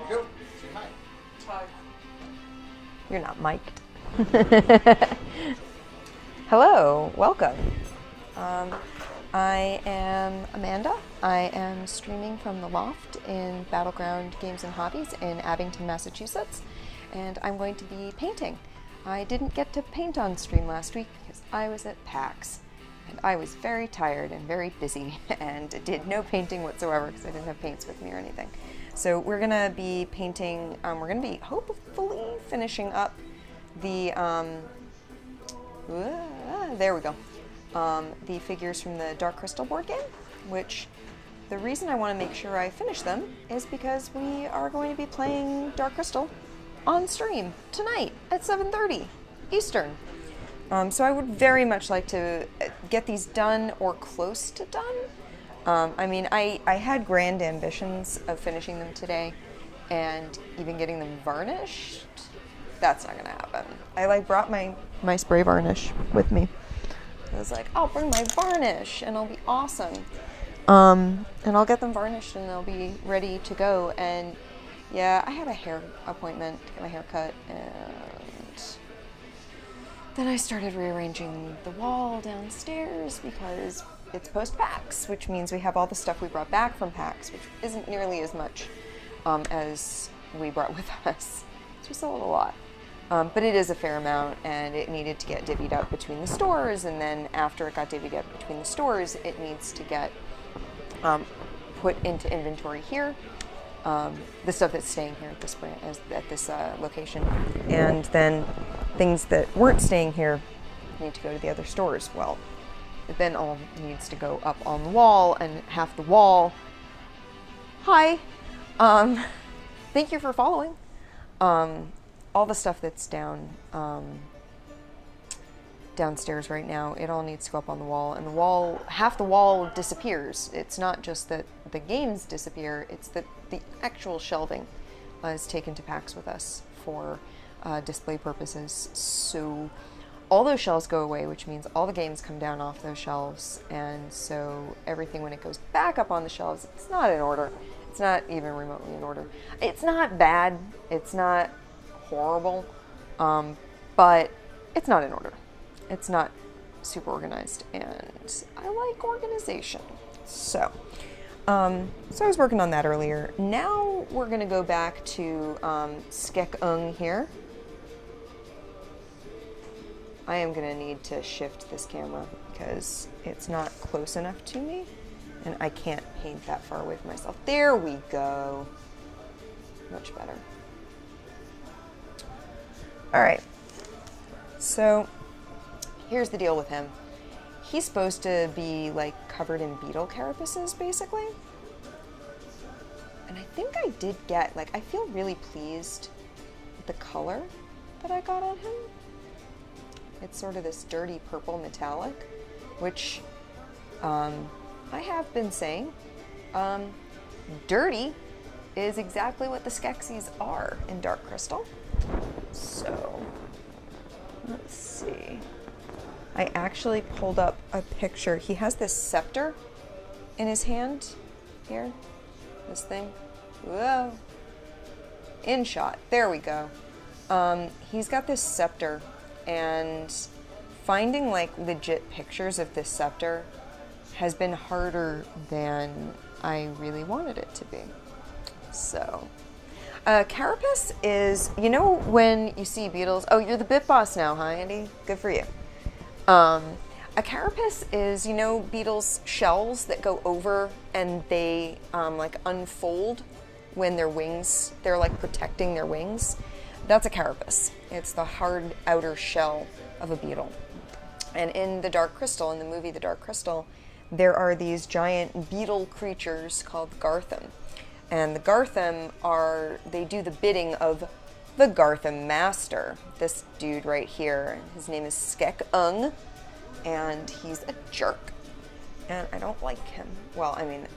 Go. Say hi. Hi. You're not mic'd. Hello, welcome. I am Amanda. I am streaming from the Loft in Battleground Games and Hobbies in Abington, Massachusetts, and I'm going to be painting. I didn't get to paint on stream last week because I was at PAX, and I was very tired and very busy and did no painting whatsoever because I didn't have paints with me or anything. So we're going to be painting, we're going to be hopefully finishing up the, there we go, the figures from the Dark Crystal board game, which the reason I want to make sure I finish them is because we are going to be playing Dark Crystal on stream tonight at 7:30 Eastern. So I would very much like to get these done or close to done. I mean, I had grand ambitions of finishing them today and even getting them varnished. That's not gonna happen. I brought my spray varnish with me. I was like, I'll bring my varnish and it'll be awesome. And I'll get them varnished and they'll be ready to go. And yeah, I had a hair appointment to get my hair cut, and then I started rearranging the wall downstairs because it's post-PAX, which means we have all the stuff we brought back from PAX, which isn't nearly as much as we brought with us. It's just a little lot. But it is a fair amount, and it needed to get divvied up between the stores, and then after it got divvied up between the stores, it needs to get put into inventory here. The stuff that's staying here at this point, at this location, and then things that weren't staying here need to go to the other stores. Well, it then all needs to go up on the wall, and half the wall. Hi, thank you for following. All the stuff that's downstairs right now, it all needs to go up on the wall, and the wall, half the wall disappears. It's not just that the games disappear, it's that the actual shelving is taken to PAX with us for display purposes. So all those shelves go away, which means all the games come down off those shelves, and so everything, when it goes back up on the shelves, it's not in order. It's not even remotely in order. It's not bad, it's not horrible, but it's not in order. It's not super organized, and I like organization. So I was working on that earlier. Now we're gonna go back to Skek here. I am gonna need to shift this camera because it's not close enough to me, and I can't paint that far away from myself. There we go. Much better. All right, so here's the deal with him. He's supposed to be like covered in beetle carapaces, basically. And I think I did get, like, I feel really pleased with the color that I got on him. It's sort of this dirty purple metallic, which I have been saying, dirty is exactly what the Skeksis are in Dark Crystal. So, let's see. I actually pulled up a picture. He has this scepter in his hand here. This thing. Whoa. In shot. There we go. He's got this scepter, and finding like legit pictures of this scepter has been harder than I really wanted it to be. So, Carapace is, you know when you see beetles, oh, you're the bit boss now, huh, Andy? Good for you. A carapace is, you know, beetles' shells that go over and they like unfold when their wings, they're like protecting their wings. That's a carapace. It's the hard outer shell of a beetle. And in the Dark Crystal, in the movie The Dark Crystal, there are these giant beetle creatures called Garthim. And the Garthim they do the bidding of the Garthim Master, this dude right here. His name is Skek, and he's a jerk. And I don't like him. Well, I mean,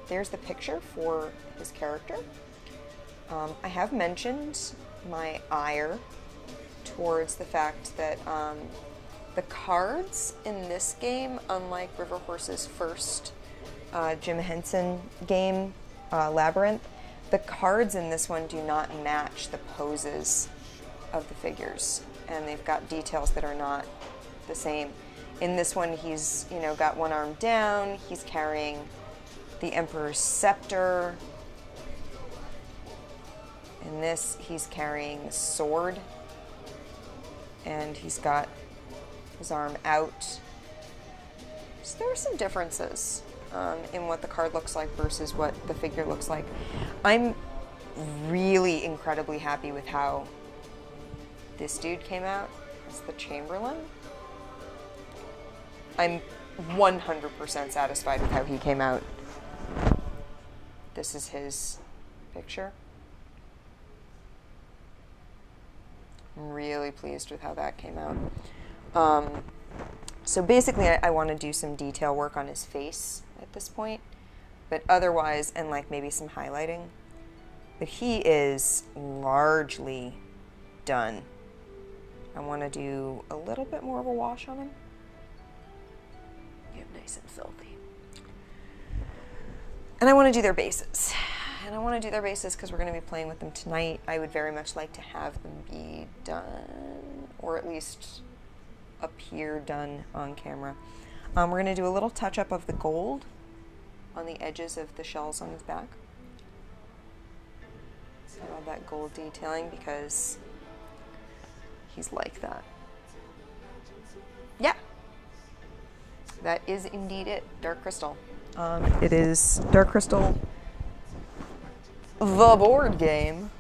there's the picture for his character. I have mentioned my ire towards the fact that the cards in this game, unlike River Horse's first Jim Henson game, Labyrinth, the cards in this one do not match the poses of the figures, and they've got details that are not the same. In this one, he's, you know, got one arm down, he's carrying the Emperor's scepter. In this, he's carrying a sword, and he's got his arm out. So there are some differences in what the card looks like versus what the figure looks like. I'm really incredibly happy with how this dude came out as the Chamberlain. I'm 100% satisfied with how he came out. This is his picture. I'm really pleased with how that came out. So basically I want to do some detail work on his face at this point, but otherwise, and like maybe some highlighting, but he is largely done. I want to do a little bit more of a wash on him. Get him nice and filthy. And I want to do their bases. And I want to do their bases because we're going to be playing with them tonight. I would very much like to have them be done, or at least appear done on camera. We're going to do a little touch-up of the gold on the edges of the shells on his back. So I love that gold detailing because he's like that. Yeah, that is indeed it. Dark Crystal. It is Dark Crystal, the board game.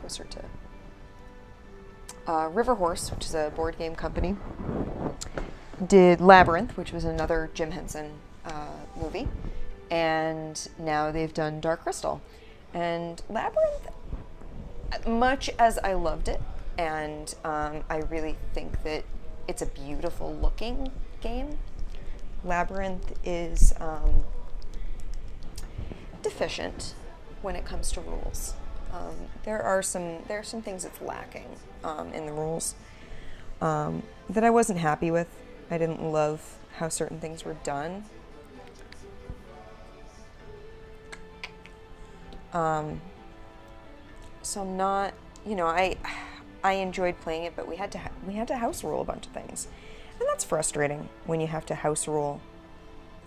Closer to River Horse, which is a board game company, did Labyrinth, which was another Jim Henson movie, and now they've done Dark Crystal. And Labyrinth, much as I loved it, and I really think that it's a beautiful looking game, Labyrinth is deficient when it comes to rules. There are some things it's lacking in the rules that I wasn't happy with. I didn't love how certain things were done. So I'm not, you know, I enjoyed playing it, but we had to house rule a bunch of things, and that's frustrating when you have to house rule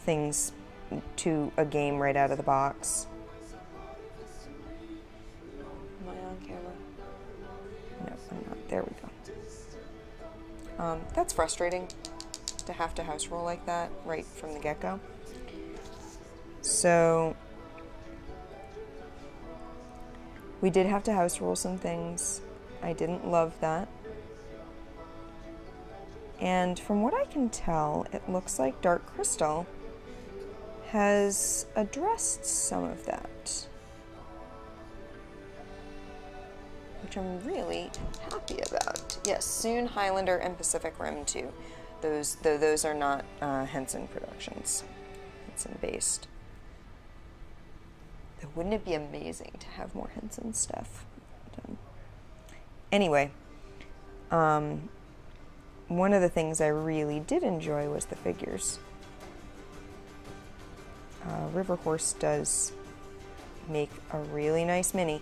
things to a game right out of the box. Am I on camera? No, I'm not. There we go. That's frustrating to have to house rule like that right from the get-go. So we did have to house rule some things. I didn't love that. And from what I can tell, it looks like Dark Crystal has addressed some of that, which I'm really happy about. Yes, soon Highlander and Pacific Rim 2. Those are not Henson productions. Henson based. But wouldn't it be amazing to have more Henson stuff done? Anyway, one of the things I really did enjoy was the figures. River Horse does make a really nice mini.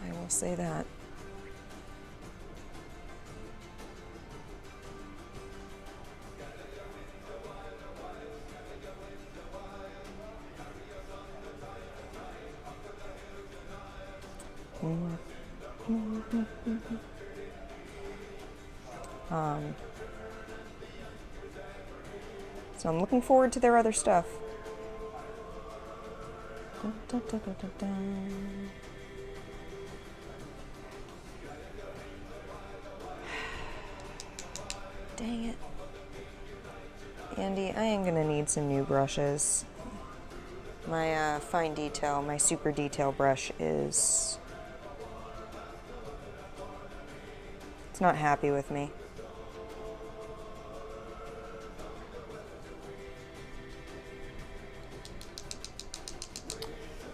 I will say that. So I'm looking forward to their other stuff. Dang it. Andy, I am gonna need some new brushes. My fine detail, my super detail brush is... it's not happy with me.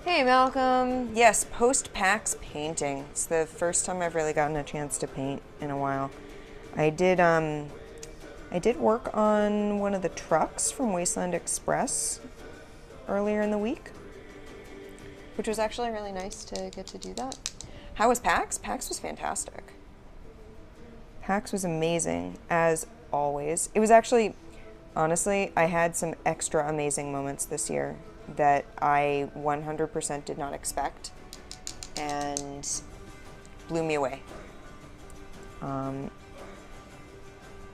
Hey Malcolm! Yes, post-PAX painting. It's the first time I've really gotten a chance to paint in a while. I did I did work on one of the trucks from Wasteland Express earlier in the week, which was actually really nice to get to do that. How was PAX? PAX was fantastic. PAX was amazing, as always. It was actually, honestly, I had some extra amazing moments this year that I 100% did not expect and blew me away.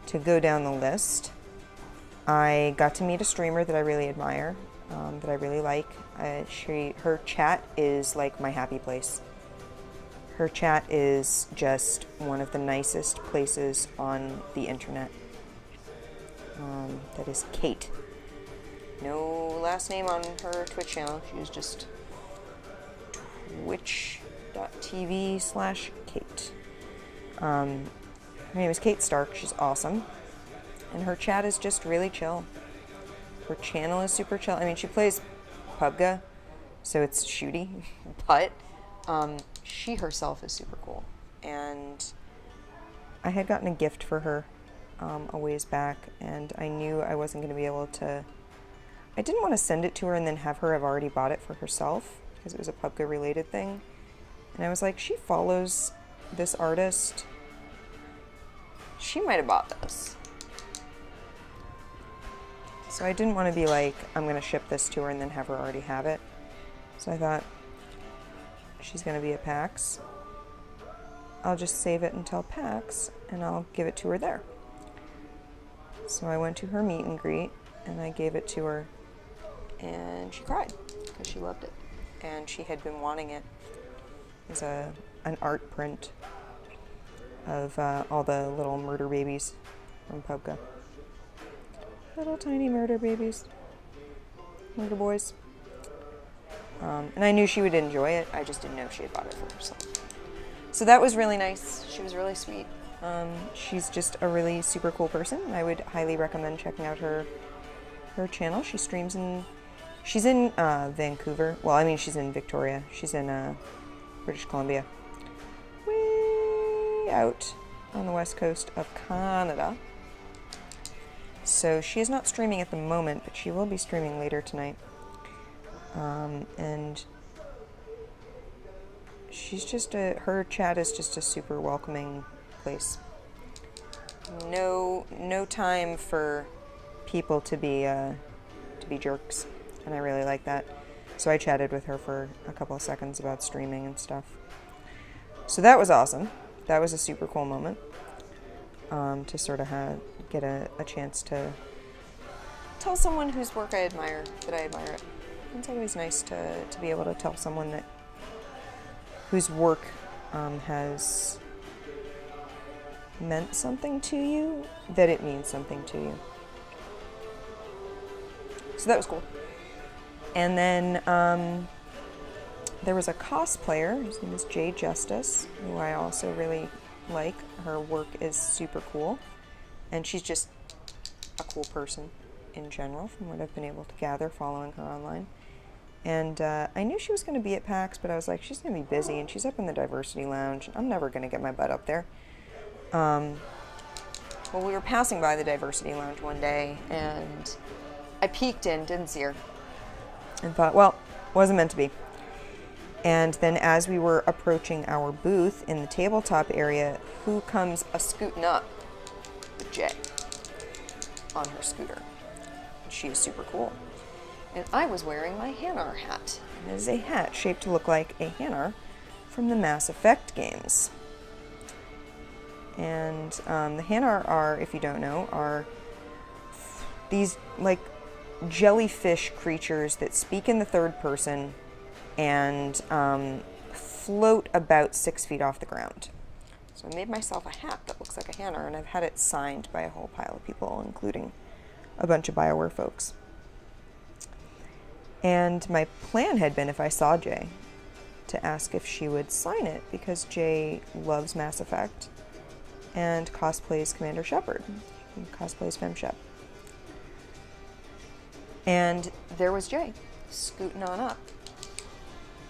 To go down the list, I got to meet a streamer that I really admire, that I really like. Her chat is like my happy place. Her chat is just one of the nicest places on the internet. That is Kate. No last name on her Twitch channel. She was just twitch.tv/Kate. Her name is Kate Stark. She's awesome. And her chat is just really chill. Her channel is super chill. I mean, she plays PUBG, so it's shooty, but she herself is super cool. And I had gotten a gift for her a ways back, and I knew I wasn't going to be able to... I didn't want to send it to her and then have her have already bought it for herself, because it was a PUBG related thing. And I was like, she follows this artist. She might have bought this. So I didn't want to be like, I'm going to ship this to her and then have her already have it. So I thought, she's going to be at PAX. I'll just save it until PAX and I'll give it to her there. So I went to her meet and greet and I gave it to her and she cried because she loved it. And she had been wanting it. It was an art print of all the little murder babies from PUBG. Little tiny murder babies. Murder boys. And I knew she would enjoy it. I just didn't know if she had bought it for herself. So that was really nice. She was really sweet. She's just a really super cool person. I would highly recommend checking out her channel. She streams in... She's in Vancouver. Well, I mean, she's in Victoria. She's in British Columbia. Way out on the west coast of Canada. So she is not streaming at the moment, but she will be streaming later tonight. And she's just her chat is just a super welcoming place. No time for people to be jerks, and I really like that. So I chatted with her for a couple of seconds about streaming and stuff. So that was awesome. That was a super cool moment. To sort of get a chance to tell someone whose work I admire that I admire it. It's always nice to be able to tell someone that whose work has meant something to you, that it means something to you. So that was cool. And then there was a cosplayer, his name is Jay Justice, who I also really like. Her work is super cool, and she's just a cool person in general from what I've been able to gather following her online. And I knew she was going to be at PAX, but I was like, she's going to be busy, and she's up in the Diversity Lounge. I'm never going to get my butt up there. Well, we were passing by the Diversity Lounge one day, and I peeked in, didn't see her, and thought, well, wasn't meant to be. And then as we were approaching our booth in the tabletop area, who comes a-scooting up with Jay on her scooter. And she is super cool. And I was wearing my Hanar hat. And it is a hat shaped to look like a Hanar from the Mass Effect games. And the Hanar are, if you don't know, are these like jellyfish creatures that speak in the third person and float about 6 feet off the ground. So I made myself a hat that looks like a Hanar, and I've had it signed by a whole pile of people, including a bunch of BioWare folks. And my plan had been, if I saw Jay, to ask if she would sign it, because Jay loves Mass Effect and cosplays Commander Shepard. He cosplays FemShep. And there was Jay, scooting on up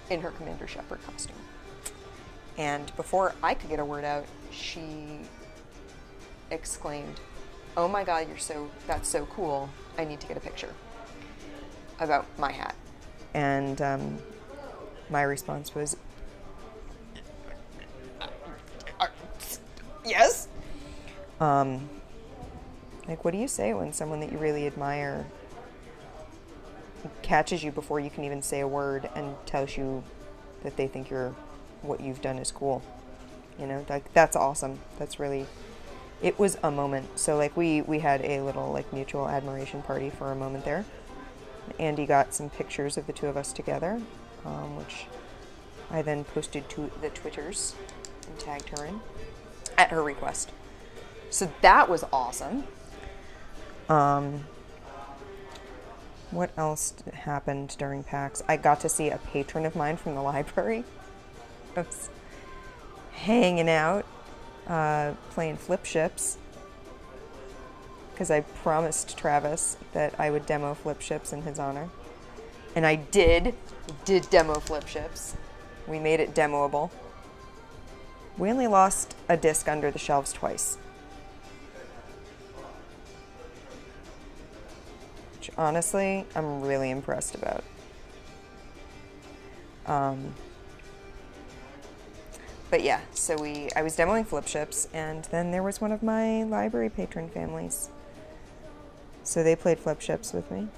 in her Commander Shepard costume. And before I could get a word out, she exclaimed, oh my god, that's so cool. I need to get a picture about my hat. And my response was, yes? Like, what do you say when someone that you really admire catches you before you can even say a word and tells you that they think what you've done is cool? You know, like, that's awesome. That's really, it was a moment. So, like, we had a little, like, mutual admiration party for a moment there. Andy got some pictures of the two of us together, which I then posted to the Twitters and tagged her in at her request. So that was awesome. What else happened during PAX? I got to see a patron of mine from the library. I was hanging out, playing flip ships, because I promised Travis that I would demo flip ships in his honor. And I did demo flip ships. We made it demoable. We only lost a disc under the shelves twice. Which, honestly, I'm really impressed about. But yeah, so I was demoing flip ships, and then there was one of my library patron families. So they played flip ships with me.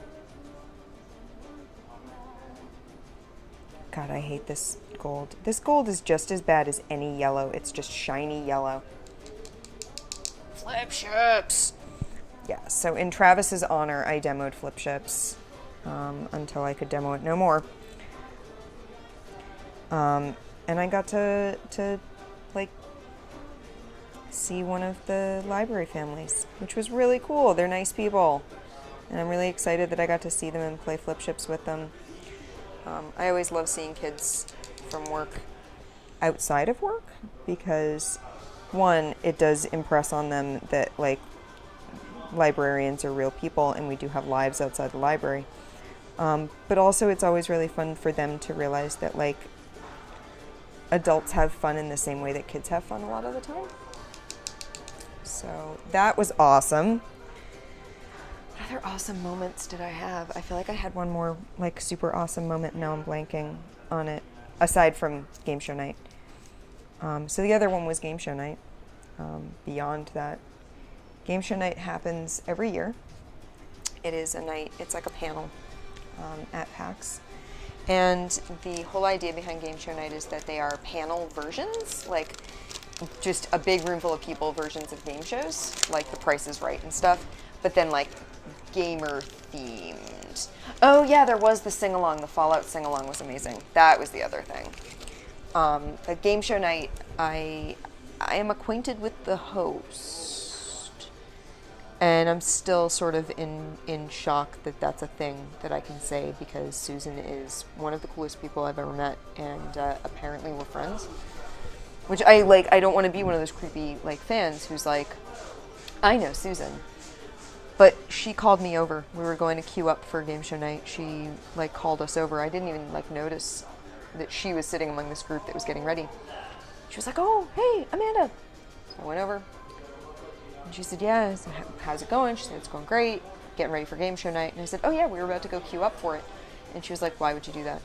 God, I hate this gold. This gold is just as bad as any yellow. It's just shiny yellow. Flip ships! Yeah, so in Travis's honor, I demoed flip ships until I could demo it no more. And I got to like, see one of the library families, which was really cool. They're nice people. And I'm really excited that I got to see them and play flip ships with them. I always love seeing kids from work outside of work because, one, it does impress on them that, like, librarians are real people and we do have lives outside the library. But also it's always really fun for them to realize that, like, adults have fun in the same way that kids have fun a lot of the time. So that was awesome. What other awesome moments did I have? I feel like I had one more, like, super awesome moment. Now I'm blanking on it, aside from game show night. So the other one was game show night. Beyond that, game show night happens every year. It is a night, it's like a panel at PAX. And the whole idea behind game show night is that they are panel versions, like just a big room full of people versions of game shows, like The Price is Right and stuff, but then, like, gamer themed. Oh yeah, there was the sing-along, the Fallout sing-along was amazing. That was the other thing. At game show night, I am acquainted with the host, and I'm still sort of in shock that that's a thing that I can say, because Susan is one of the coolest people I've ever met, and apparently we're friends. Which I don't want to be one of those creepy, like, fans who's like, I know Susan. But she called me over. We were going to queue up for game show night. She, like, called us over. I didn't even, like, notice that she was sitting among this group that was getting ready. She was like, oh, hey, Amanda. So I went over. And she said, yeah. So how's it going? She said, it's going great. Getting ready for game show night. And I said, oh, yeah, we were about to go queue up for it. And she was like, why would you do that?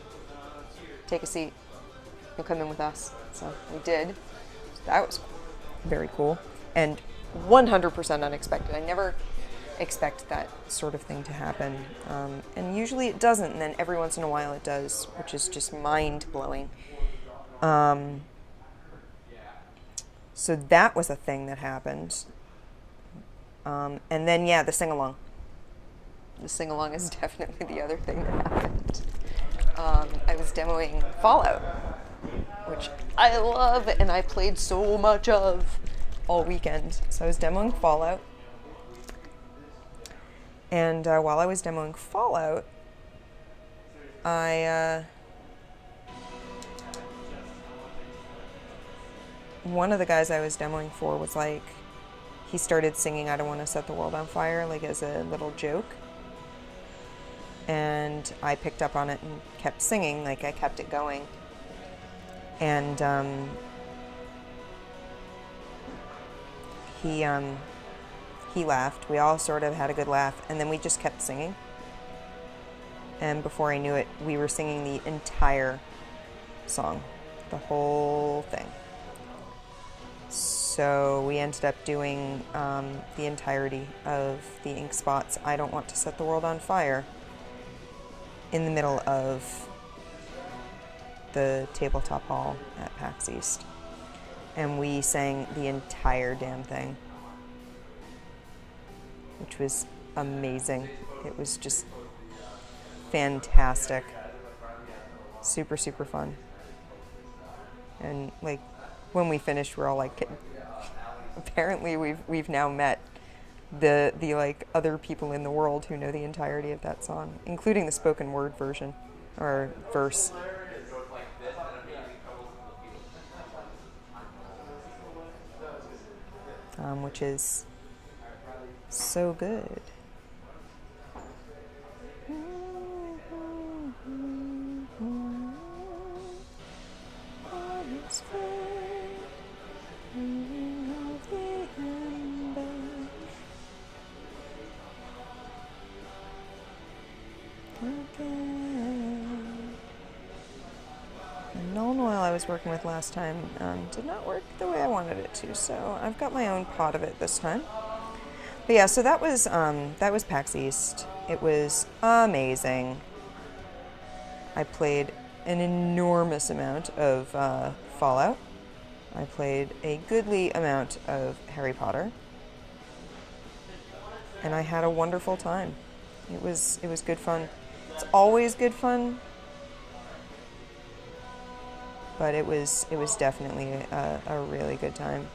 Take a seat. You'll come in with us. So we did. So that was very cool. And 100% unexpected. I never expect that sort of thing to happen. And usually it doesn't. And then every once in a while it does, which is just mind-blowing. So that was a thing that happened. And then, yeah, the sing-along. The sing-along is definitely the other thing that happened. I was demoing Fallout, which I love and I played so much of all weekend. So I was demoing Fallout. And while I was demoing Fallout, one of the guys I was demoing for was like, he started singing I Don't Want to Set the World on Fire, like, as a little joke. And I picked up on it and kept singing, like, I kept it going. And he he laughed. We all sort of had a good laugh, and then we just kept singing. And before I knew it, we were singing the entire song, the whole thing. So we ended up doing the entirety of the Ink Spot's I Don't Want to Set the World on Fire in the middle of the tabletop hall at PAX East. And we sang the entire damn thing, which was amazing. It was just fantastic. Super, super fun. And like when we finished, we're all like, apparently we've now met the like other people in the world who know the entirety of that song, including the spoken word version or verse. Which is so good. Null and Oil I was working with last time did not work the way I wanted it to, so I've got my own pot of it this time. But yeah, so that was PAX East. It was amazing. I played an enormous amount of Fallout. I played a goodly amount of Harry Potter. And I had a wonderful time. It was good fun. It's always good fun. But it was definitely a really good time.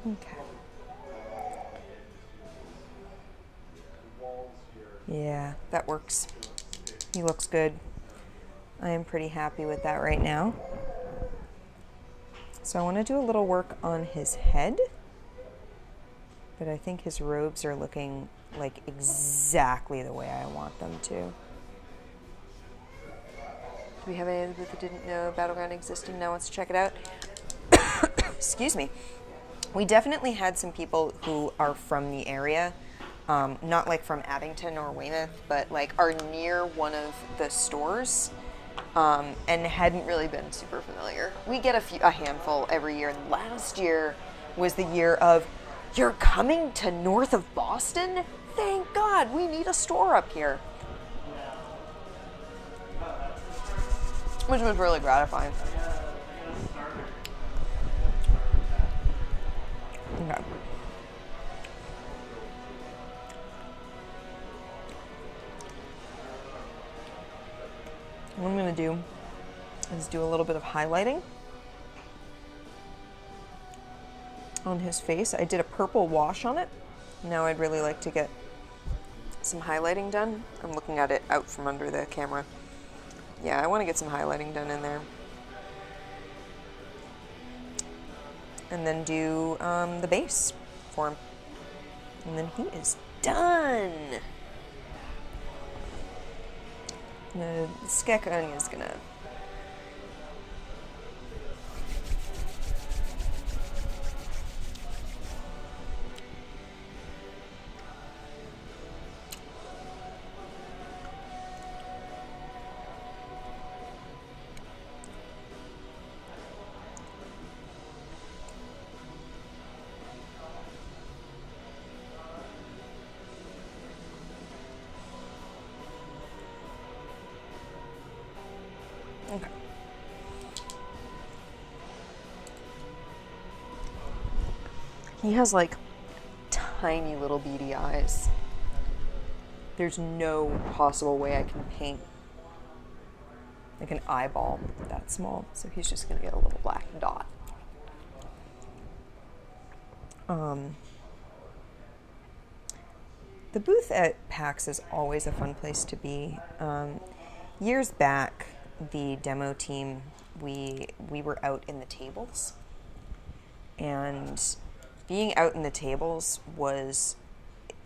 Okay. Yeah, that works. He looks good. I am pretty happy with that right now. So I want to do a little work on his head, but I think his robes are looking like exactly the way I want them to. Do we have any that didn't know Battleground existed and now wants to check it out? Excuse me. We definitely had some people who are from the area, not like from Abington or Weymouth, but like are near one of the stores, and hadn't really been super familiar. We get a handful every year. And last year was the year of, you're coming to north of Boston? Thank God, we need a store up here. Which was really gratifying. Okay. What I'm going to do is do a little bit of highlighting on his face. I did a purple wash on it. Now I'd really like to get some highlighting done. I'm looking at it out from under the camera. Yeah, I want to get some highlighting done in there. And then do the base for him. And then he is done. The Skekoni is gonna okay. He has like tiny little beady eyes. There's no possible way I can paint like an eyeball that small. So he's just going to get a little black dot. The booth at PAX is always a fun place to be. Years back, the demo team, we were out in the tables, and being out in the tables was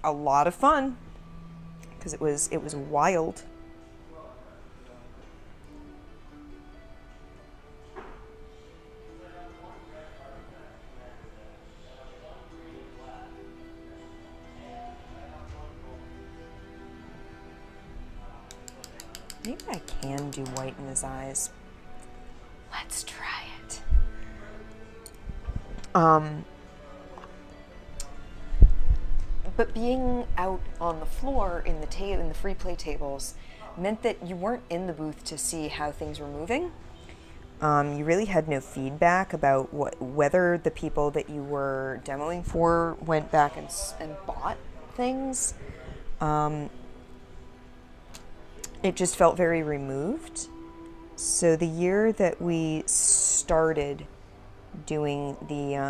a lot of fun because it was wild. Maybe I can do white in his eyes. Let's try it. But being out on the floor in the free play tables meant that you weren't in the booth to see how things were moving. You really had no feedback about whether the people that you were demoing for went back and bought things. It just felt very removed. So the year that we started doing the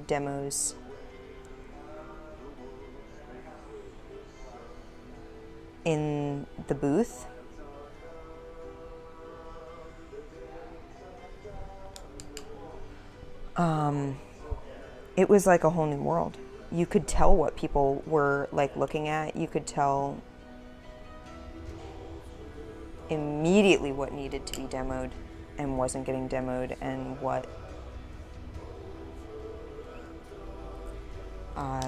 demos, in the booth, it was like a whole new world. You could tell what people were like looking at. You could tell immediately what needed to be demoed and wasn't getting demoed, and what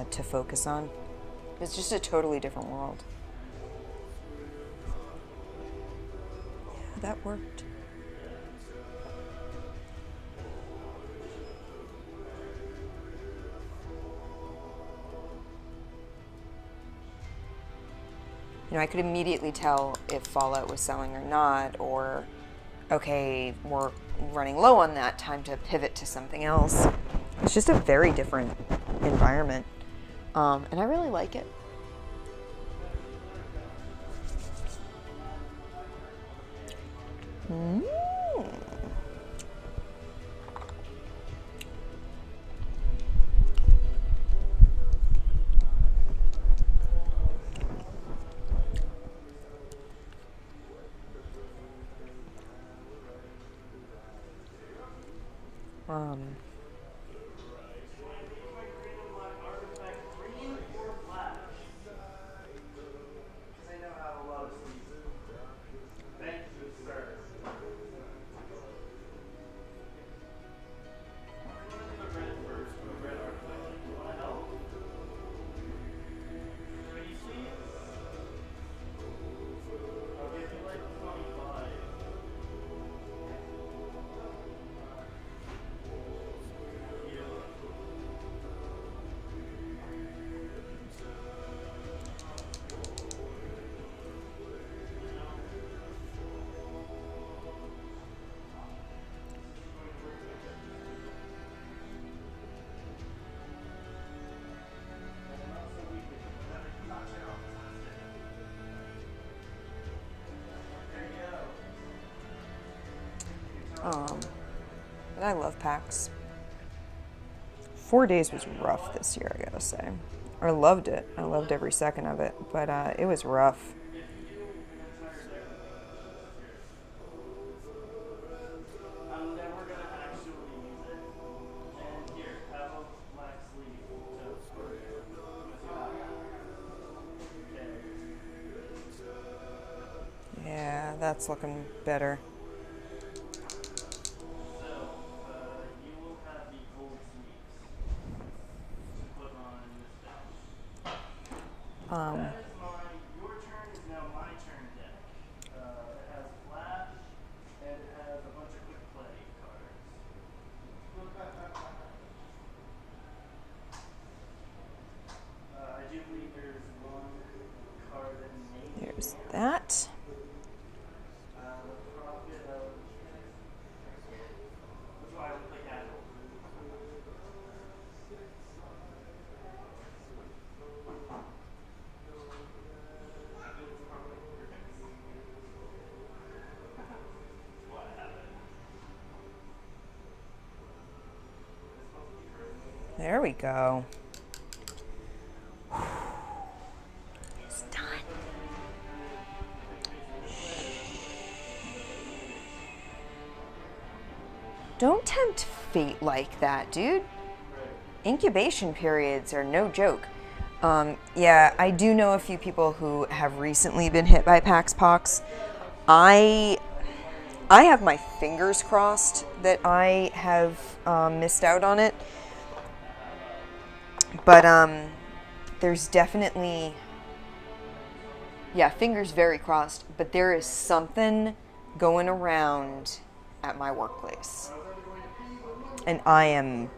to focus on. It's just a totally different world. Yeah, that worked. You know, I could immediately tell if Fallout was selling or not, or, okay, we're running low on that, time to pivot to something else. It's just a very different environment, and I really like it. But I love PAX. 4 days was rough this year, I gotta say. I loved it. I loved every second of it, but it was rough. Yeah, that's looking better. Your turn is now my turn deck. It has flash and it has a bunch of quick play cards. I do believe there's one card that may. There's that. The Prophet of There we go. It's done. Don't tempt fate like that, dude. Incubation periods are no joke. Yeah, I do know a few people who have recently been hit by Pax Pox. I have my fingers crossed that I have missed out on it. But there's definitely, yeah, fingers very crossed. But there is something going around at my workplace, and I am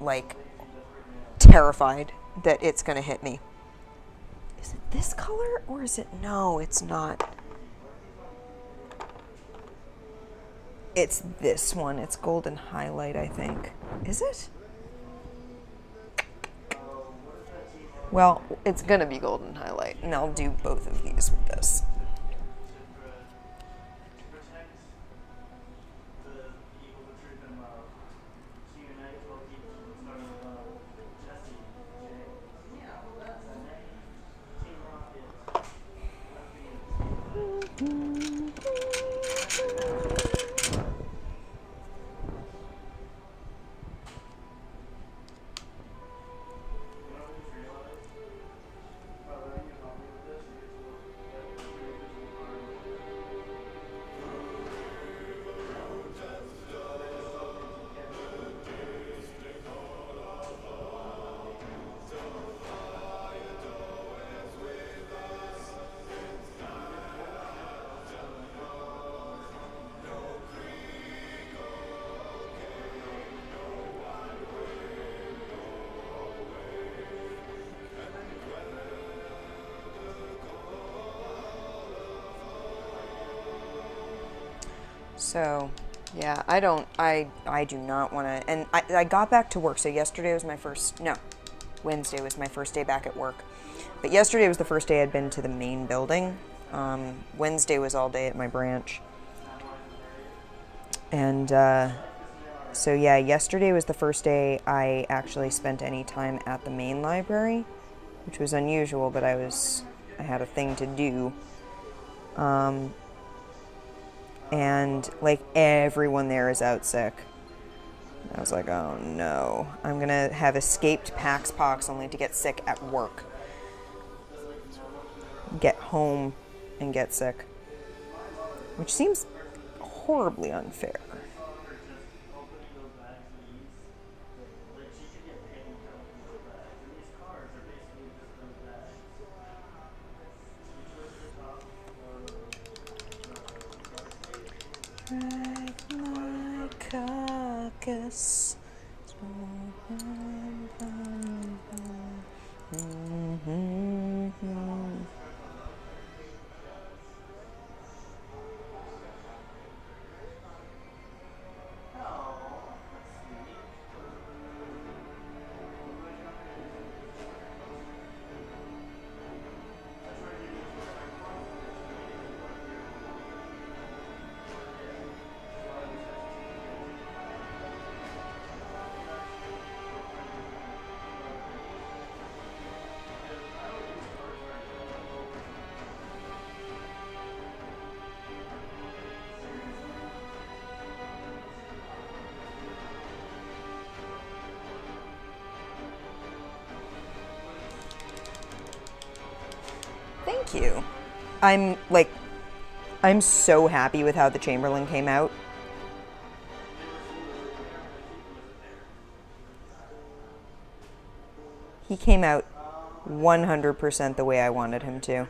like terrified that it's gonna hit me. Is it this color or is it? No, it's not. It's this one. It's golden highlight, I think. Is it? Well, it's gonna be golden highlight, and I'll do both of these with this. So, yeah, I do not want to, and I got back to work, so yesterday was my Wednesday was my first day back at work. But yesterday was the first day I'd been to the main building. Wednesday was all day at my branch. And, so yeah, yesterday was the first day I actually spent any time at the main library, which was unusual, but I had a thing to do. And like everyone there is out sick. I was like, oh no, I'm gonna have escaped Pax Pox only to get sick at work. Get home and get sick. Which seems horribly unfair. Drag my carcass. Thank you. I'm so happy with how the Chamberlain came out. He came out 100% the way I wanted him to.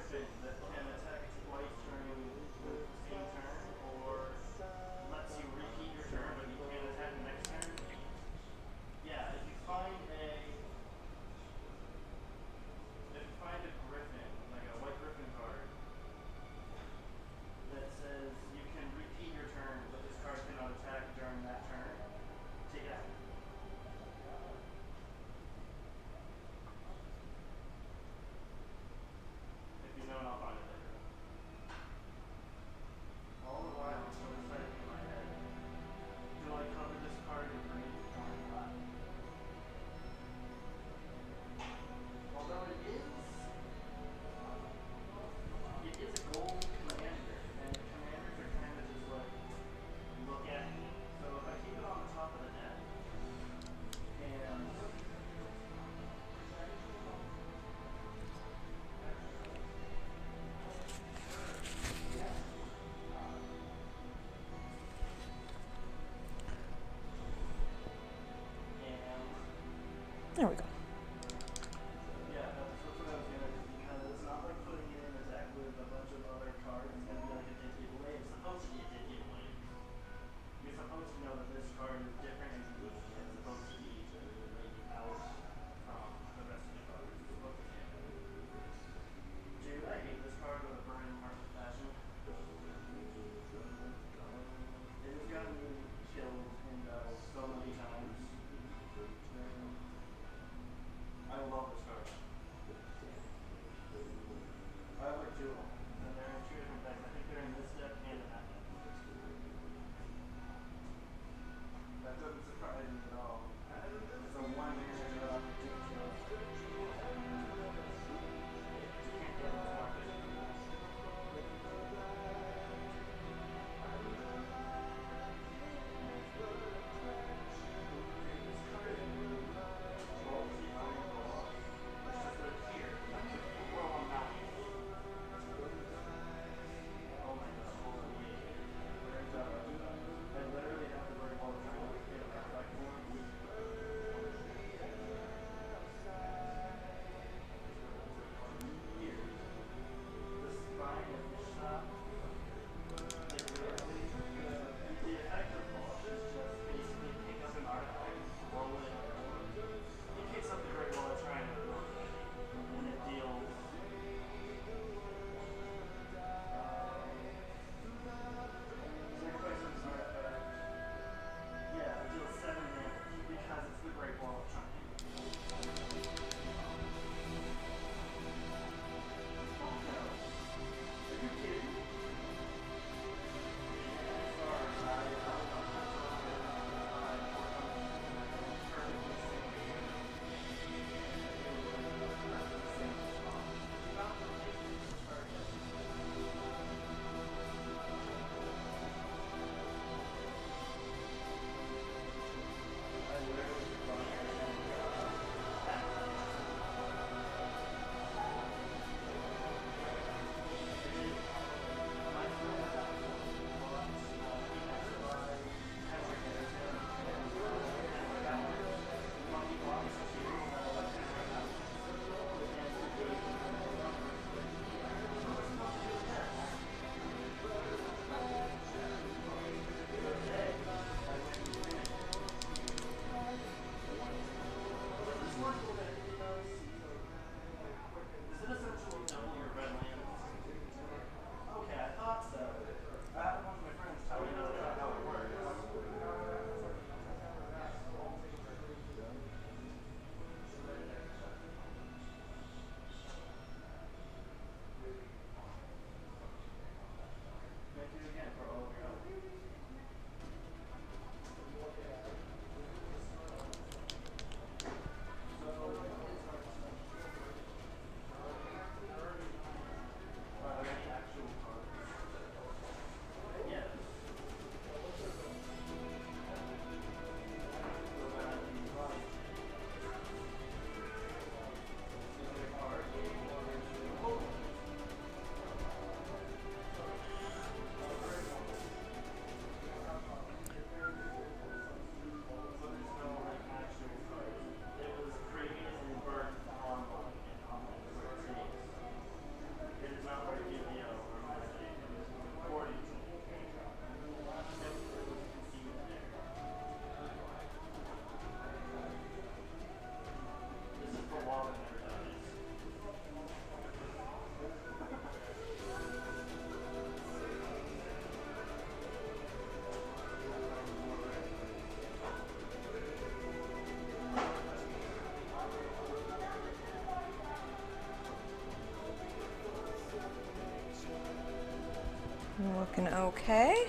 Looking okay.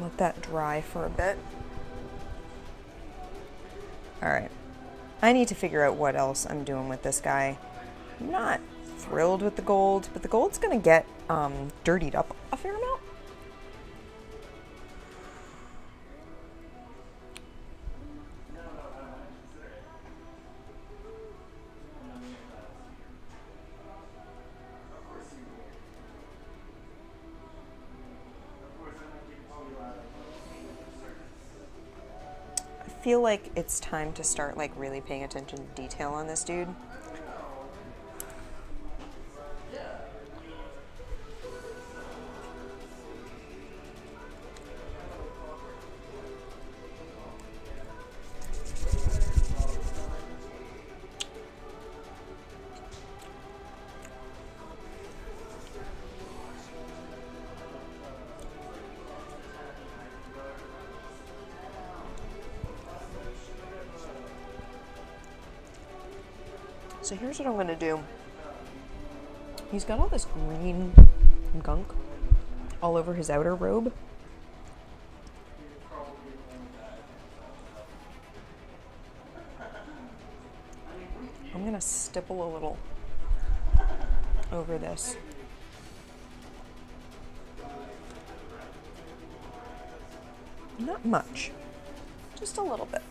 Let that dry for a bit. Alright. I need to figure out what else I'm doing with this guy. I'm not thrilled with the gold, but the gold's gonna get dirtied up a fair amount. I feel like it's time to start like really paying attention to detail on this dude. So here's what I'm gonna do. He's got all this green gunk all over his outer robe. I'm gonna stipple a little over this. Not much, just a little bit.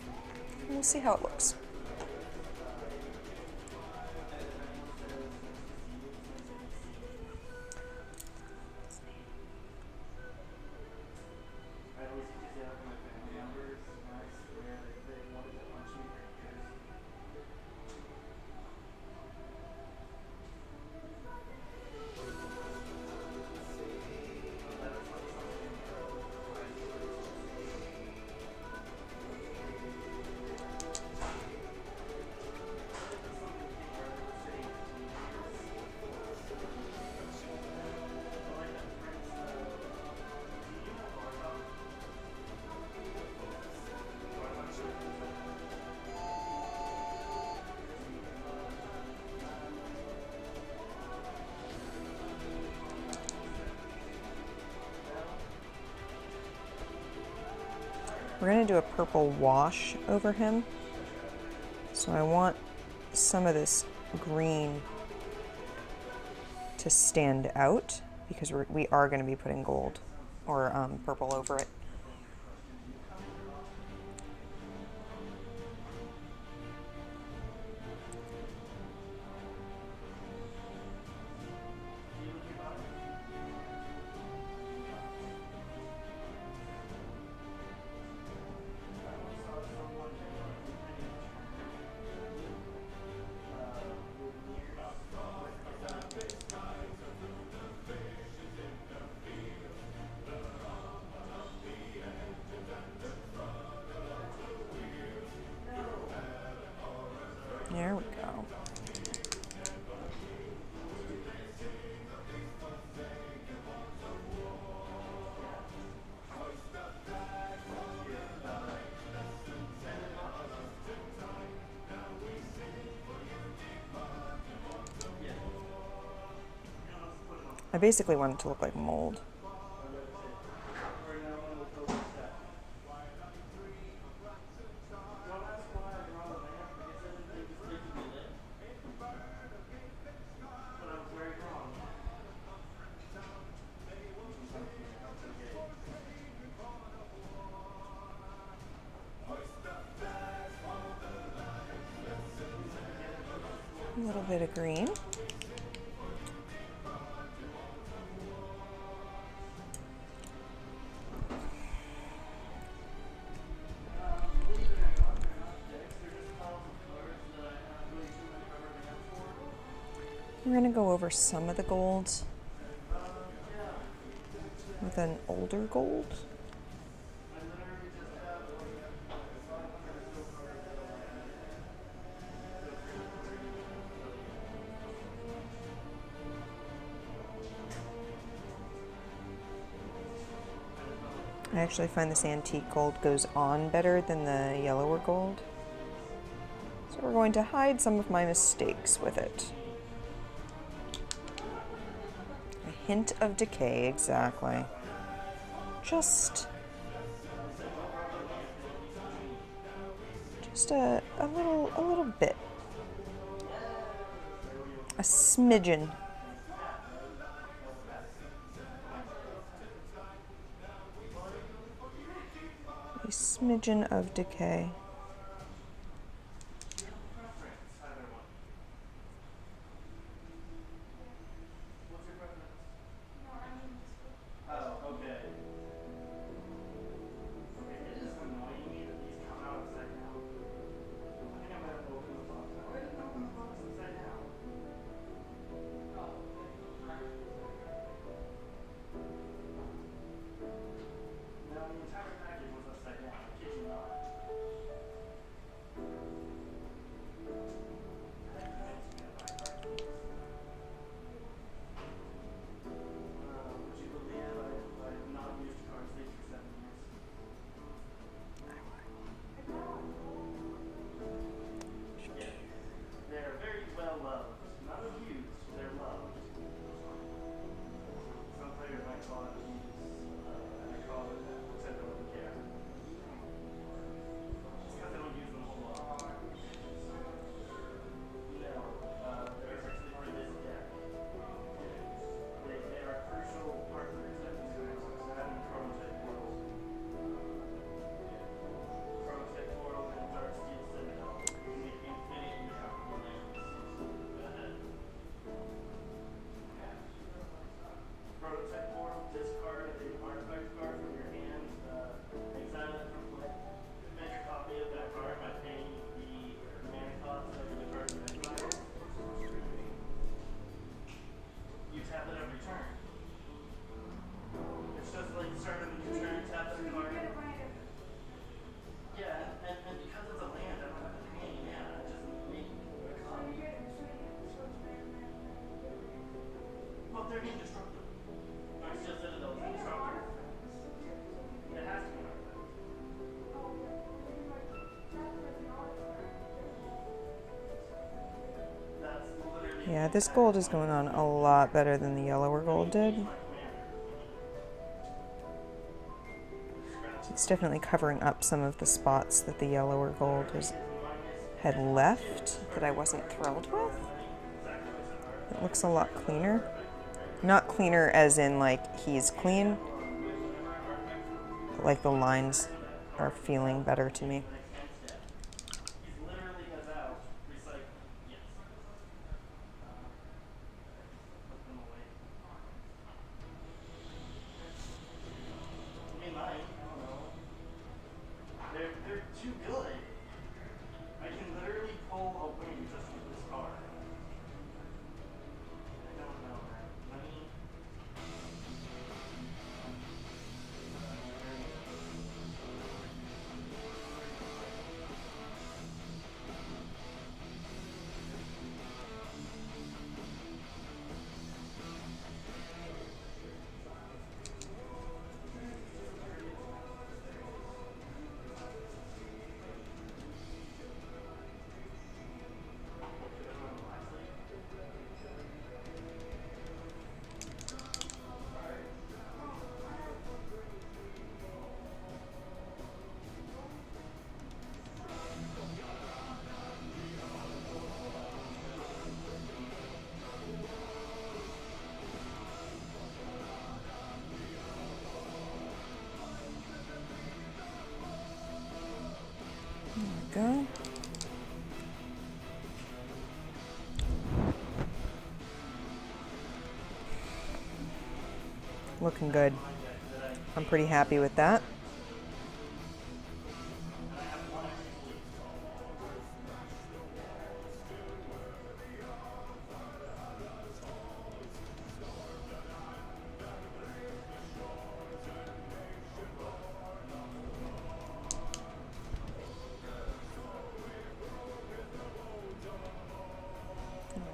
We'll see how it looks. We're going to do a purple wash over him. So I want some of this green to stand out because we are going to be putting gold or purple over it. There we go. I basically want it to look like mold. A little bit of green. We're going to go over some of the golds with an older gold. I actually find this antique gold goes on better than the yellower gold. So we're going to hide some of my mistakes with it. hint of decay, exactly. Just a little bit. A smidgen. A smidgen of decay. Yeah, this gold is going on a lot better than the yellower gold did. It's definitely covering up some of the spots that the yellower gold had left that I wasn't thrilled with. It looks a lot cleaner. Not cleaner as in like he's clean, but like the lines are feeling better to me. Go. Looking good. I'm pretty happy with that.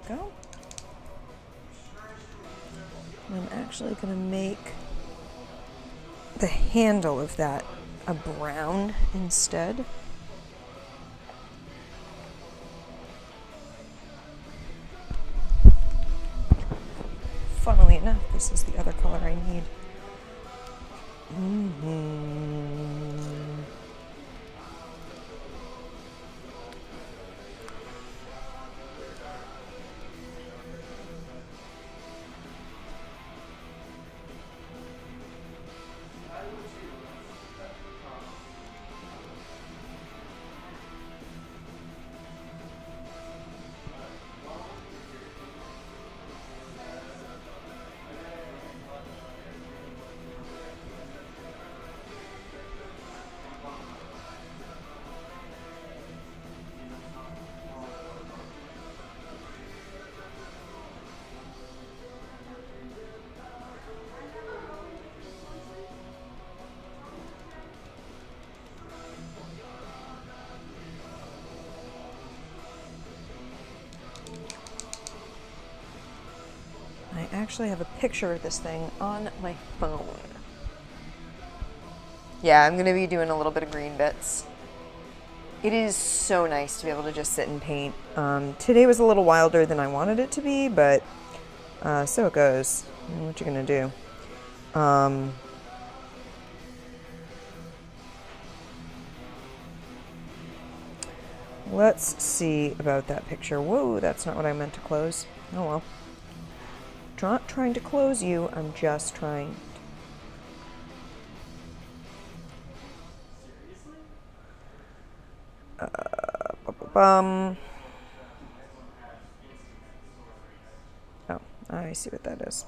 Go. I'm actually going to make the handle of that a brown instead. funnily enough, this is the other color I need. I actually have a picture of this thing on my phone. Yeah, I'm going to be doing a little bit of green bits. It is so nice to be able to just sit and paint. Today was a little wilder than I wanted it to be, but so it goes. What you going to do? Let's see about that picture. Whoa, that's not what I meant to close. Oh well. Not trying to close you, I'm just trying. Oh, I see what that is.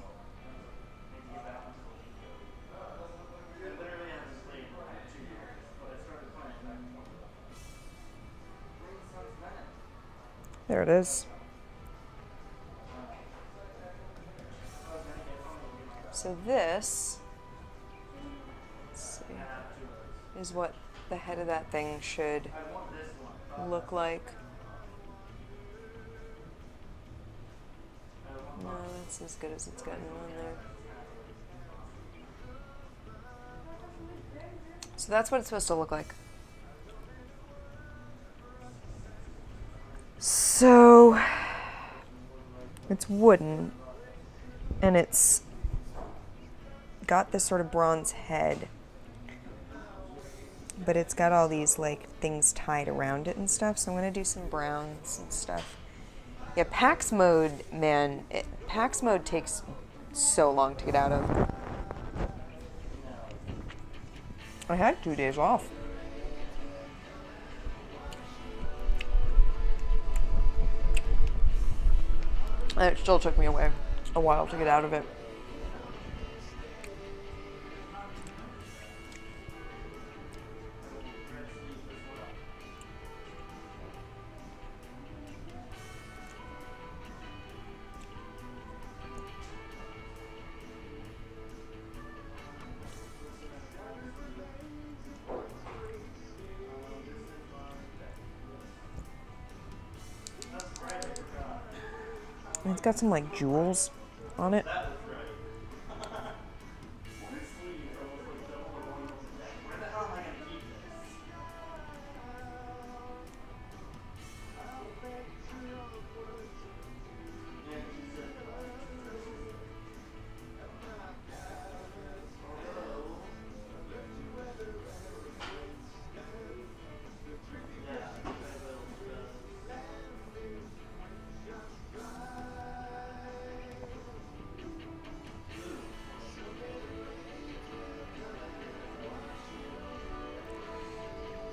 There it is. So this, let's see, is what the head of that thing should look like. No, that's as good as it's gotten on there. So that's what it's supposed to look like. So it's wooden, and it's got this sort of bronze head, but it's got all these like things tied around it and stuff, so I'm going to do some browns and stuff. Yeah, PAX mode, man, PAX mode takes so long to get out of. I had 2 days off. And it still took me a while to get out of it. And it's got some like jewels on it.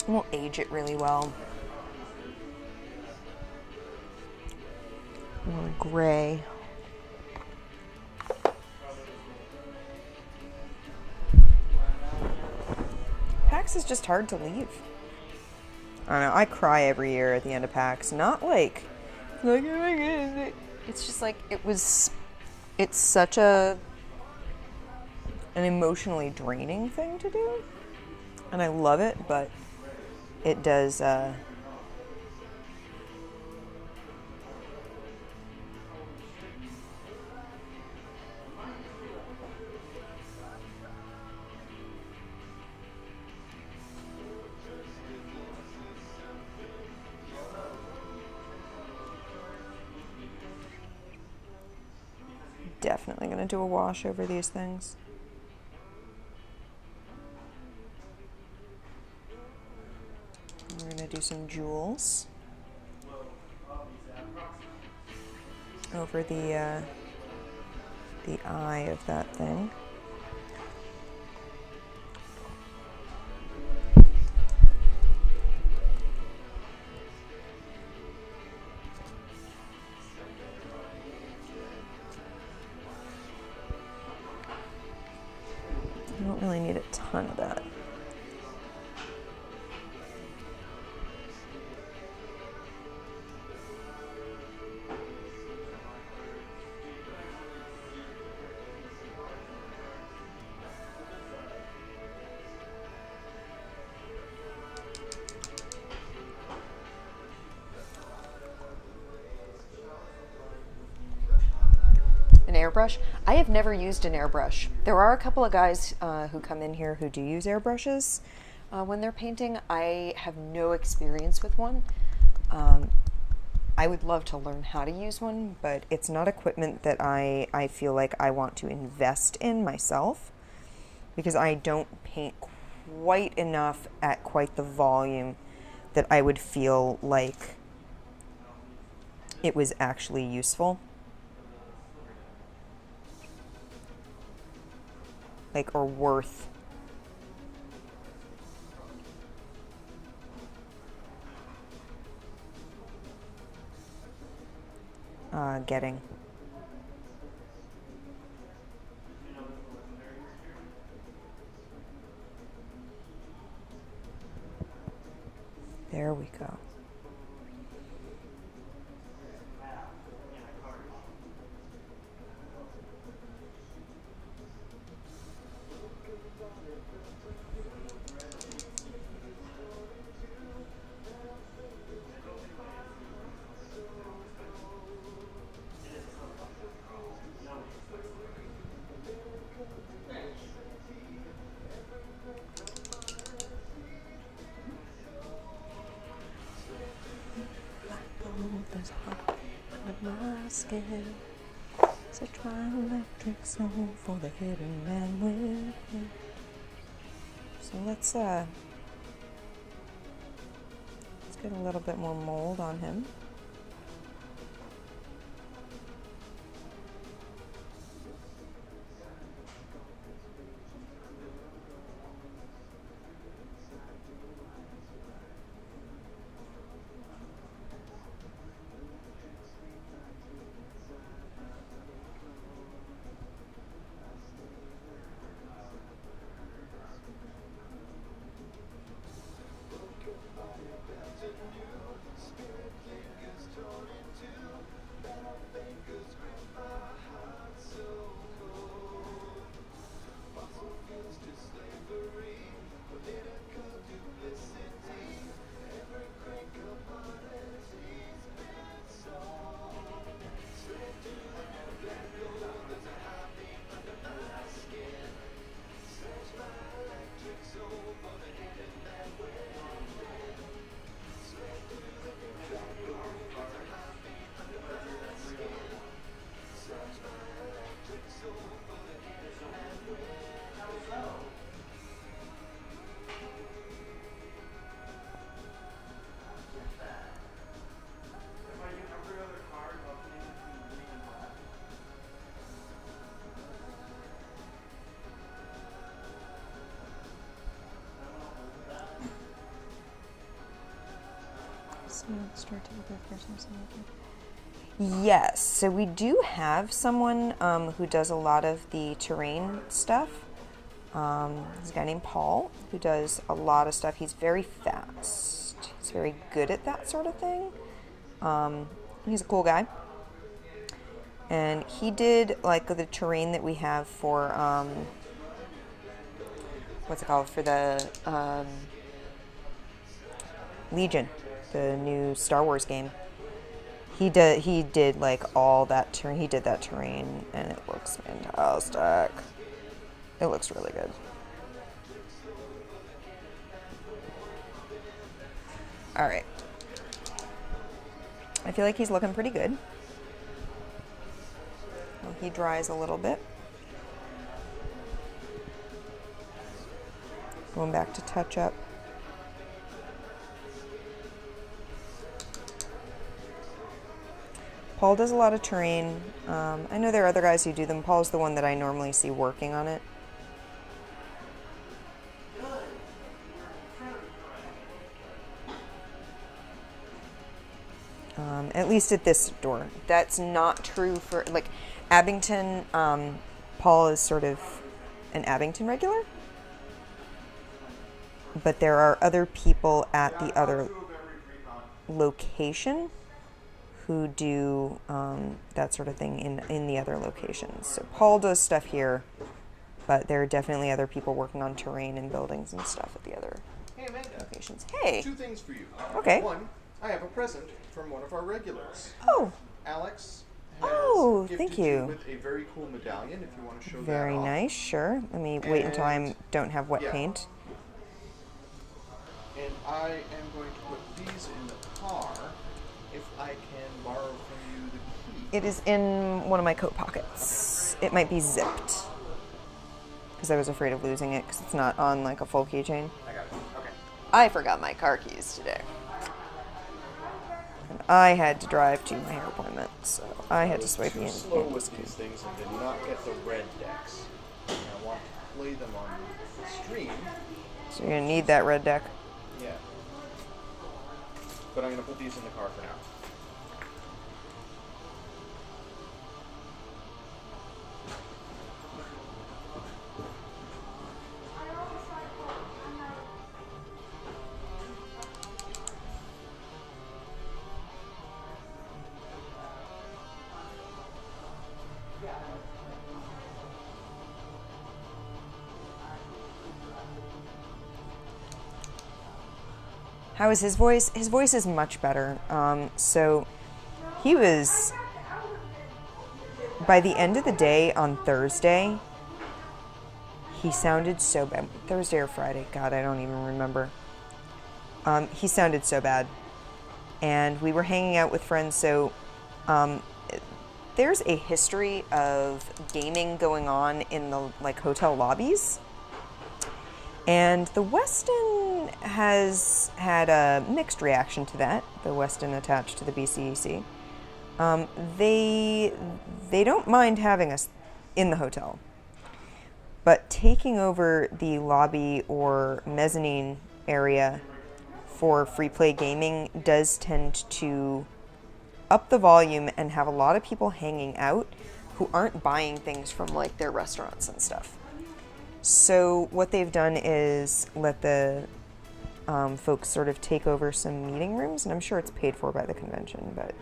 It won't age it really well. More gray. PAX is just hard to leave. I don't know, I cry every year at the end of PAX. Not like it's just like it's such an emotionally draining thing to do. And I love it, but it does definitely going to do a wash over these things. We're going to do some jewels over the eye of that thing. I don't really need a ton of that. An airbrush? I have never used an airbrush. There are a couple of guys who come in here who do use airbrushes when they're painting. I have no experience with one. I would love to learn how to use one, but it's not equipment that I feel like I want to invest in myself, because I don't paint quite enough at quite the volume that I would feel like it was actually useful. Like, or worth getting. There we go. My skin, such my electric soul for the hidden man within. So let's get a little bit more mold on him. Yes, so we do have someone who does a lot of the terrain stuff. There's a guy named Paul who does a lot of stuff. He's very fast. He's very good at that sort of thing. He's a cool guy. And he did like the terrain that we have for what's it called, for the Legion, the new Star Wars game. He did like all that terrain. He did that terrain, and it looks fantastic. It looks really good. All right. I feel like he's looking pretty good. while he dries a little bit. Going back to touch up. Paul does a lot of terrain. I know there are other guys who do them. Paul's the one that I normally see working on it. At least at this door. That's not true for, like, Abington. Paul is sort of an Abington regular. But there are other people at the other location who do that sort of thing in the other locations. So Paul does stuff here, but there are definitely other people working on terrain and buildings and stuff at the other locations. Hey! 2 things for you. Okay. 1, I have a present from one of our regulars. Oh! Alex has thank gifted you. With a very cool medallion, if you want to show that Very off. nice, sure. Let me wait until I don't have wet paint. And I am going to put these in the car if I can borrow from you the key. It is in one of my coat pockets. It might be zipped, because I was afraid of losing it because it's not on like a full keychain. I got it. Okay. I forgot my car keys today. And I had to drive to my hair appointment, so I had to swipe the Too in. slow with these things and did not get the red decks. And I want to play them on the stream. So you're gonna need that red deck. Yeah. But I'm going to put these in the car for now. How is his voice? His voice is much better. So he was, by the end of the day on Thursday, he sounded so bad. Thursday or Friday, God, I don't even remember. He sounded so bad. And we were hanging out with friends, so there's a history of gaming going on in the like hotel lobbies. And the Westin has had a mixed reaction to that, the Westin attached to the BCEC. They don't mind having us in the hotel. But taking over the lobby or mezzanine area for free play gaming does tend to up the volume and have a lot of people hanging out who aren't buying things from like their restaurants and stuff. So what they've done is let the folks sort of take over some meeting rooms, and I'm sure it's paid for by the convention, but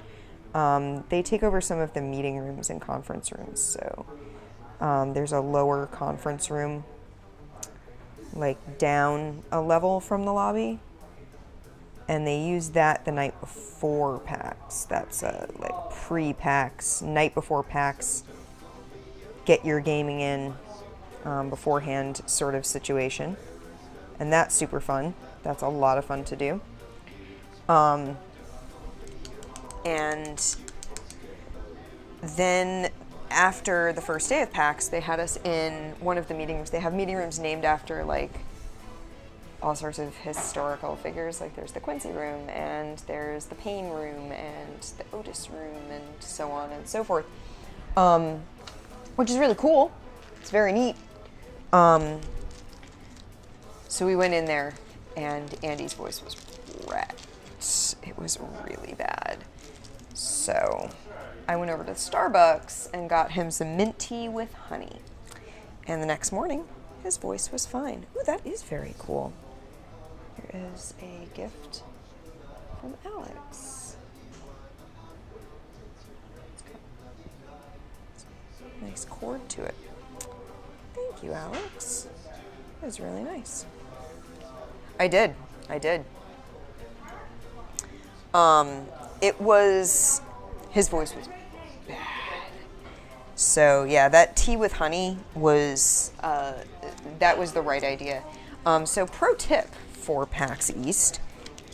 they take over some of the meeting rooms and conference rooms. So there's a lower conference room, like down a level from the lobby, and they use that the night before PAX. That's like pre-PAX, night before PAX, get your gaming in beforehand sort of situation. And that's super fun. That's a lot of fun to do. And then after the first day of PAX, they had us in one of the meeting rooms. They have meeting rooms named after like all sorts of historical figures. Like there's the Quincy room, and there's the Payne room, and the Otis room, and so on and so forth. Which is really cool. It's very neat. So we went in there, and Andy's voice was wrecked. It was really bad. So I went over to Starbucks and got him some mint tea with honey. And the next morning, his voice was fine. Ooh, that is very cool. There is a gift from Alex. It's got a nice cord to it. Thank you, Alex. That was really nice. I did. It was, his voice was bad. So yeah, that tea with honey was, that was the right idea. So pro tip for PAX East,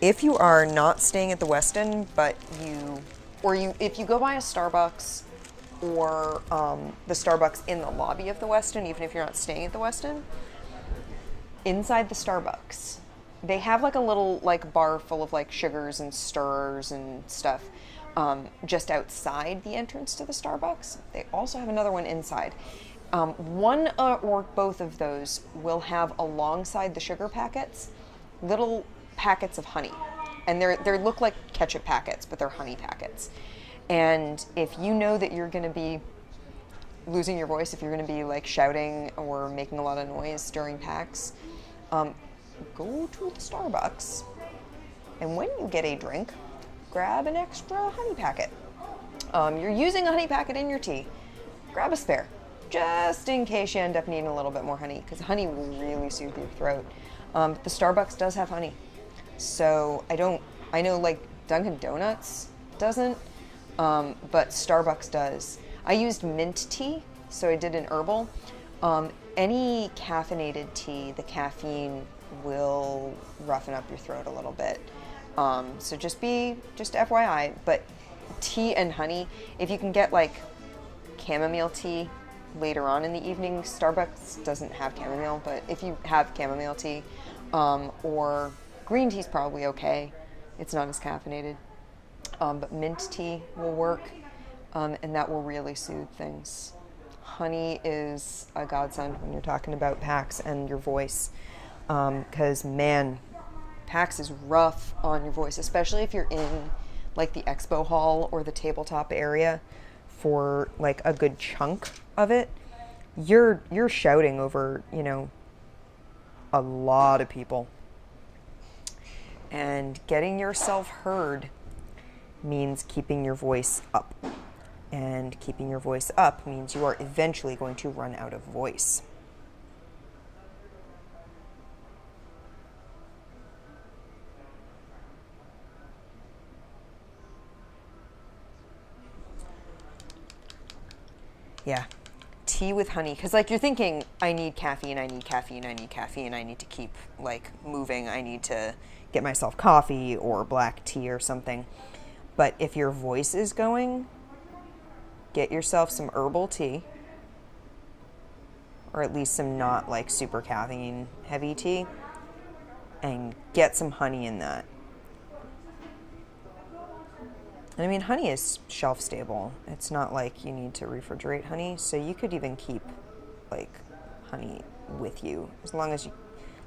if you are not staying at the Westin, but if you go by a Starbucks or the Starbucks in the lobby of the Westin, even if you're not staying at the Westin, inside the Starbucks, they have like a little like bar full of like sugars and stirrers and stuff just outside the entrance to the Starbucks. They also have another one inside. One or both of those will have alongside the sugar packets little packets of honey, and they look like ketchup packets, but they're honey packets. And if you know that you're going to be losing your voice, if you're going to be like shouting or making a lot of noise during PAX, go to the Starbucks, and when you get a drink, grab an extra honey packet. You're using a honey packet in your tea, grab a spare, just in case you end up needing a little bit more honey, because honey will really soothe your throat. The Starbucks does have honey, so I know like Dunkin' Donuts doesn't, but Starbucks does. I used mint tea, so I did an herbal. Any caffeinated tea, the caffeine will roughen up your throat a little bit. So just FYI, but tea and honey, if you can get like chamomile tea later on in the evening, Starbucks doesn't have chamomile, but if you have chamomile tea, or green tea is probably okay. It's not as caffeinated. But mint tea will work, and that will really soothe things. Honey is a godsend when you're talking about PAX and your voice, because man, PAX is rough on your voice, especially if you're in like the expo hall or the tabletop area for like a good chunk of it. You're shouting over, you know, a lot of people, and getting yourself heard means keeping your voice up, and keeping your voice up means you are eventually going to run out of voice. Yeah, tea with honey, because like you're thinking, I need caffeine, I need to keep like moving, I need to get myself coffee or black tea or something. But if your voice is going, get yourself some herbal tea, or at least some not like super caffeine heavy tea, and get some honey in that. And I mean, honey is shelf stable. It's not like you need to refrigerate honey, so you could even keep like honey with you, as long as you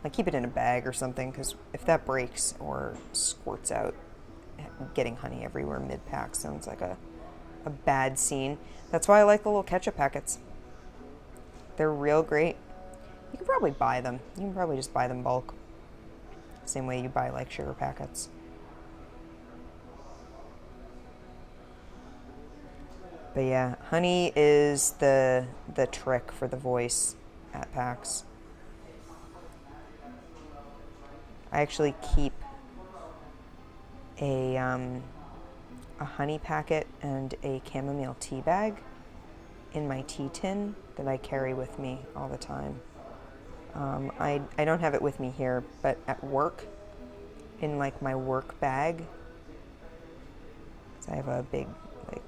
like keep it in a bag or something, because if that breaks or squirts out, getting honey everywhere mid-pack sounds like a bad scene. That's why I like the little ketchup packets. They're real great. You can probably buy them. You can probably just buy them bulk. Same way you buy like sugar packets. But yeah, honey is the trick for the voice at PAX. I actually keep a honey packet and a chamomile tea bag in my tea tin that I carry with me all the time. I don't have it with me here, but at work, in like my work bag, so I have a big like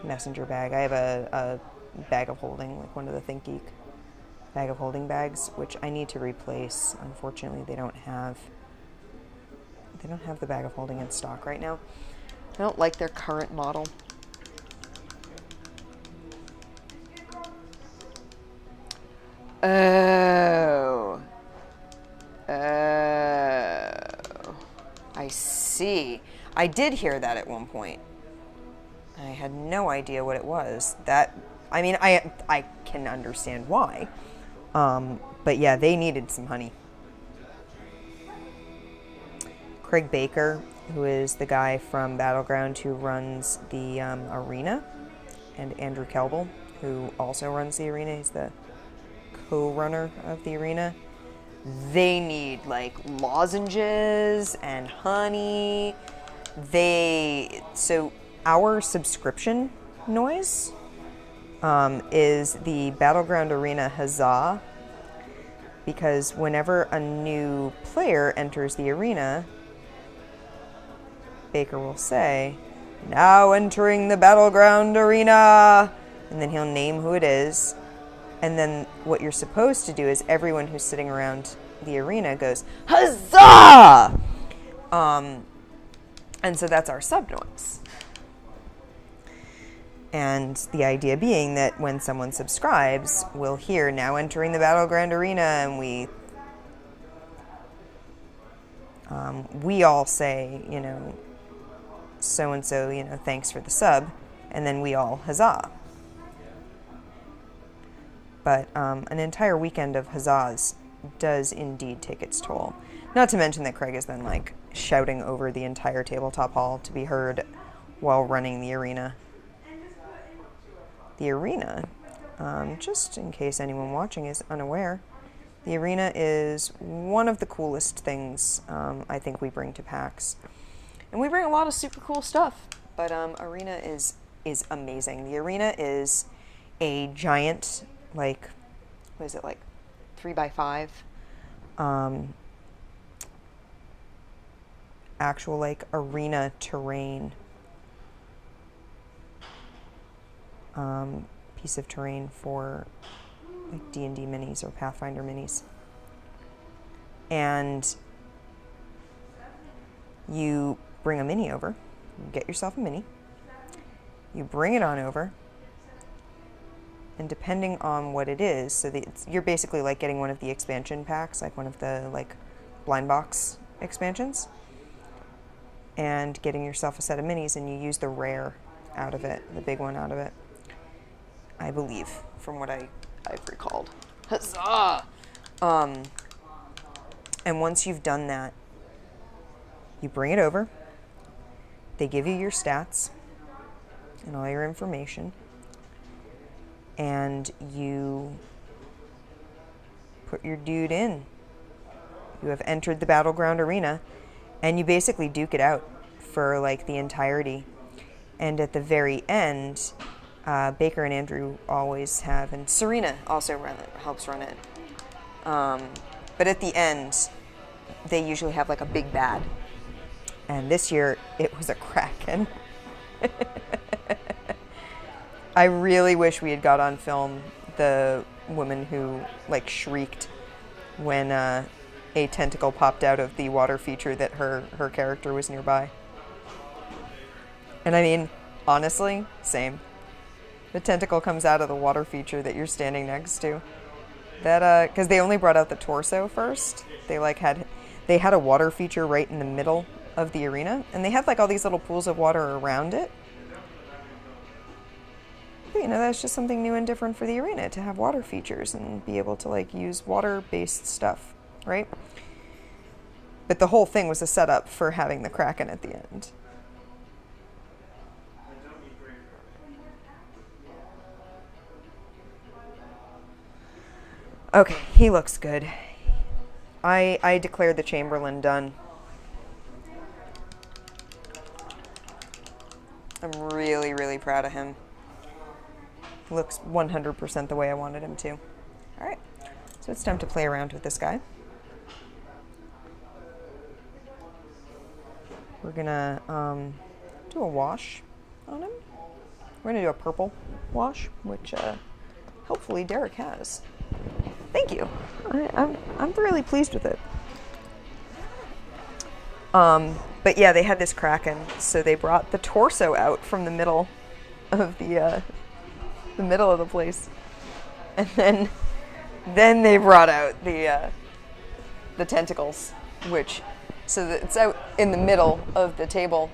messenger bag. I have a bag of holding, like one of the Think Geek bag of holding bags, which I need to replace. Unfortunately, they don't have the bag of holding in stock right now. I don't like their current model. Oh, I see. I did hear that at one point. I had no idea what it was. I mean, I can understand why. But yeah, they needed some honey. Craig Baker, who is the guy from Battleground who runs the arena, and Andrew Kelbel, who also runs the arena. He's the co-runner of the arena. They need like lozenges and honey. So our subscription noise is the Battleground Arena huzzah, because whenever a new player enters the arena, Baker will say, "Now entering the Battleground Arena, and then he'll name who it is. And then what you're supposed to do is everyone who's sitting around the arena goes, huzzah! And so that's our sub noise. And the idea being that when someone subscribes, we'll hear now entering the Battleground Arena, and we all say, you know, so-and-so, you know, thanks for the sub, and then we all huzzah. But an entire weekend of huzzahs does indeed take its toll. Not to mention that Craig is then, like, shouting over the entire tabletop hall to be heard while running the arena. The arena, just in case anyone watching is unaware, the arena is one of the coolest things I think we bring to PAX. And we bring a lot of super cool stuff, but arena is amazing. The arena is a giant, like, what is it, like 3x5 actual, like, arena terrain piece of terrain for, like, D&D minis or Pathfinder minis. And you bring a mini over, you get yourself a mini, you bring it on over, and depending on what it is, so you're basically like getting one of the expansion packs, like one of the, like, blind box expansions, and getting yourself a set of minis, and you use the rare out of it, the big one out of it, I believe, from what I've recalled. Huzzah! And once you've done that, you bring it over, they give you your stats and all your information, and you put your dude in. You have entered the Battleground Arena, and you basically duke it out for, like, the entirety. And at the very end, Baker and Andrew always have, and Serena also helps run it. But at the end, they usually have, like, a big bad. And this year, it was a Kraken. I really wish we had got on film the woman who, like, shrieked when a tentacle popped out of the water feature that her character was nearby. And I mean, honestly, same. The tentacle comes out of the water feature that you're standing next to. That, because they only brought out the torso first. They had a water feature right in the middle of the arena, and they had, like, all these little pools of water around it. But, you know, that's just something new and different for the arena, to have water features and be able to, like, use water-based stuff, right? But the whole thing was a setup for having the Kraken at the end. Okay, he looks good. I declared the Chamberlain done. I'm really, really proud of him. He looks 100% the way I wanted him to. Alright, so it's time to play around with this guy. We're gonna do a wash on him. We're gonna do a purple wash, which hopefully Derek has. Thank you. I'm really pleased with it. But yeah, they had this Kraken, so they brought the torso out from the middle of the middle of the place, and then they brought out the tentacles, so that it's out in the middle of the table.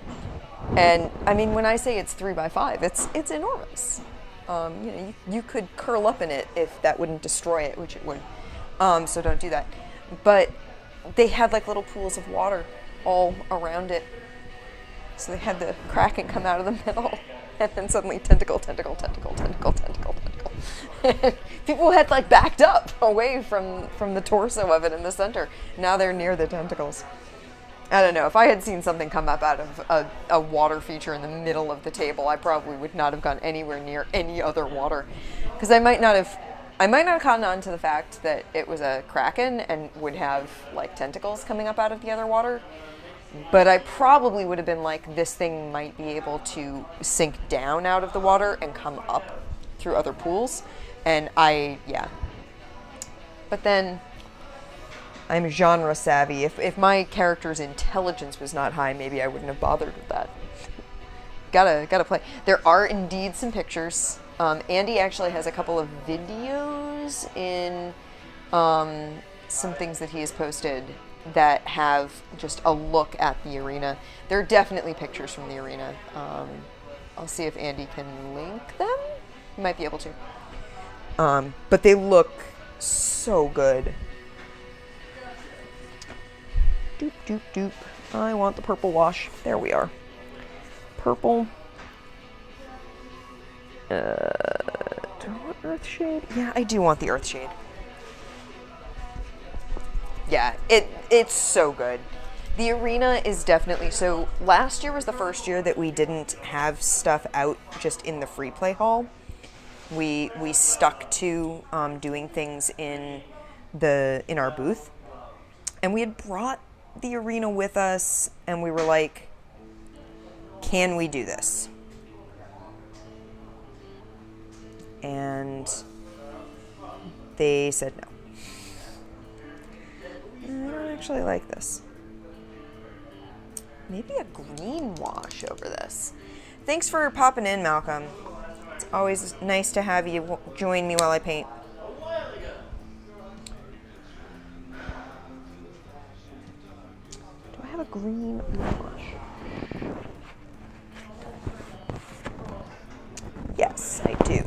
And I mean, when I say it's 3x5, it's enormous. You know, you could curl up in it if that wouldn't destroy it, which it would. So don't do that. But they had, like, little pools of water all around it. So they had the Kraken come out of the middle, and then suddenly tentacle. People had, like, backed up away from the torso of it in the center. Now they're near the tentacles. I don't know. If I had seen something come up out of a water feature in the middle of the table, I probably would not have gone anywhere near any other water, because I might not have gotten on to the fact that it was a Kraken and would have, like, tentacles coming up out of the other water. But I probably would have been like, this thing might be able to sink down out of the water and come up. through other pools, and yeah. But then I'm genre savvy. If my character's intelligence was not high, maybe I wouldn't have bothered with that. Gotta play. There are indeed some pictures. Andy actually has a couple of videos in some things that he has posted that have just a look at the arena. There are definitely pictures from the arena. I'll see if Andy can link them. He might be able to. But they look so good. Doop, doop, doop. I want the purple wash. There we are. Purple. Do I want Earthshade? Yeah, I do want the Earthshade. Yeah, it's so good. The arena is definitely... So, last year was the first year that we didn't have stuff out just in the free play hall. We stuck to doing things in our booth. And we had brought the arena with us, and we were like, can we do this? And they said no. I don't actually like this. Maybe a green wash over this. Thanks for popping in, Malcolm. It's always nice to have you join me while I paint. Do I have a green wash? Yes, I do.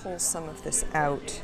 Pull some of this out.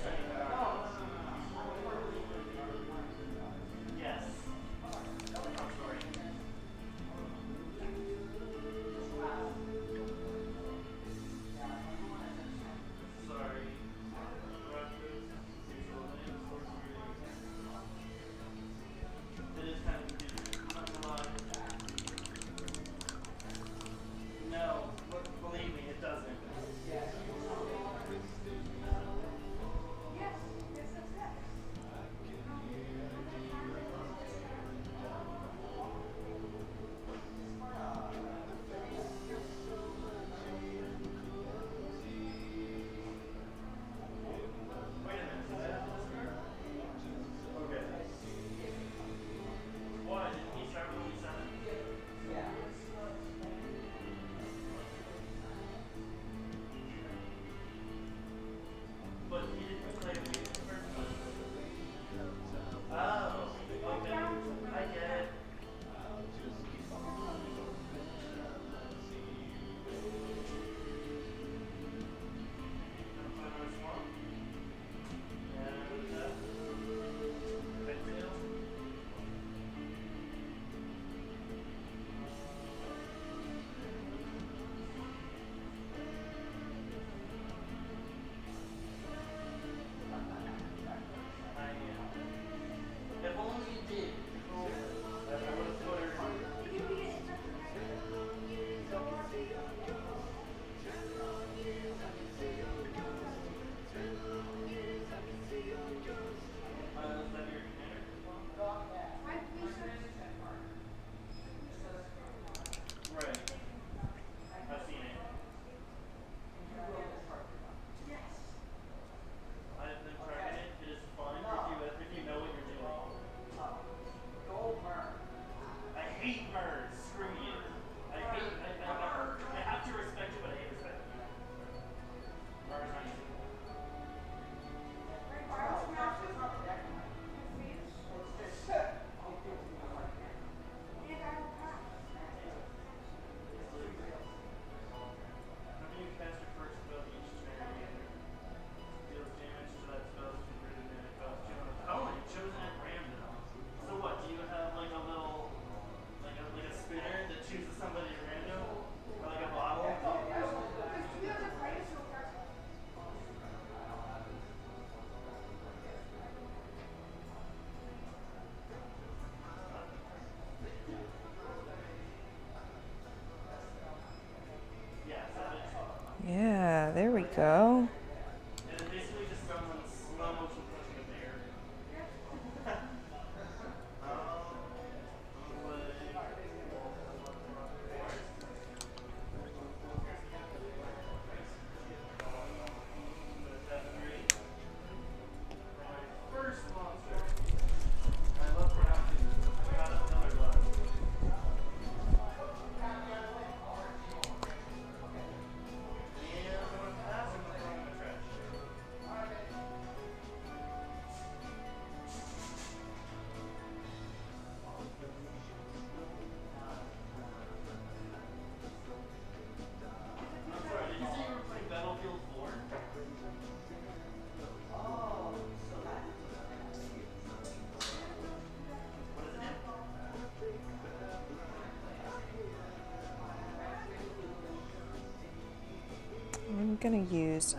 going to use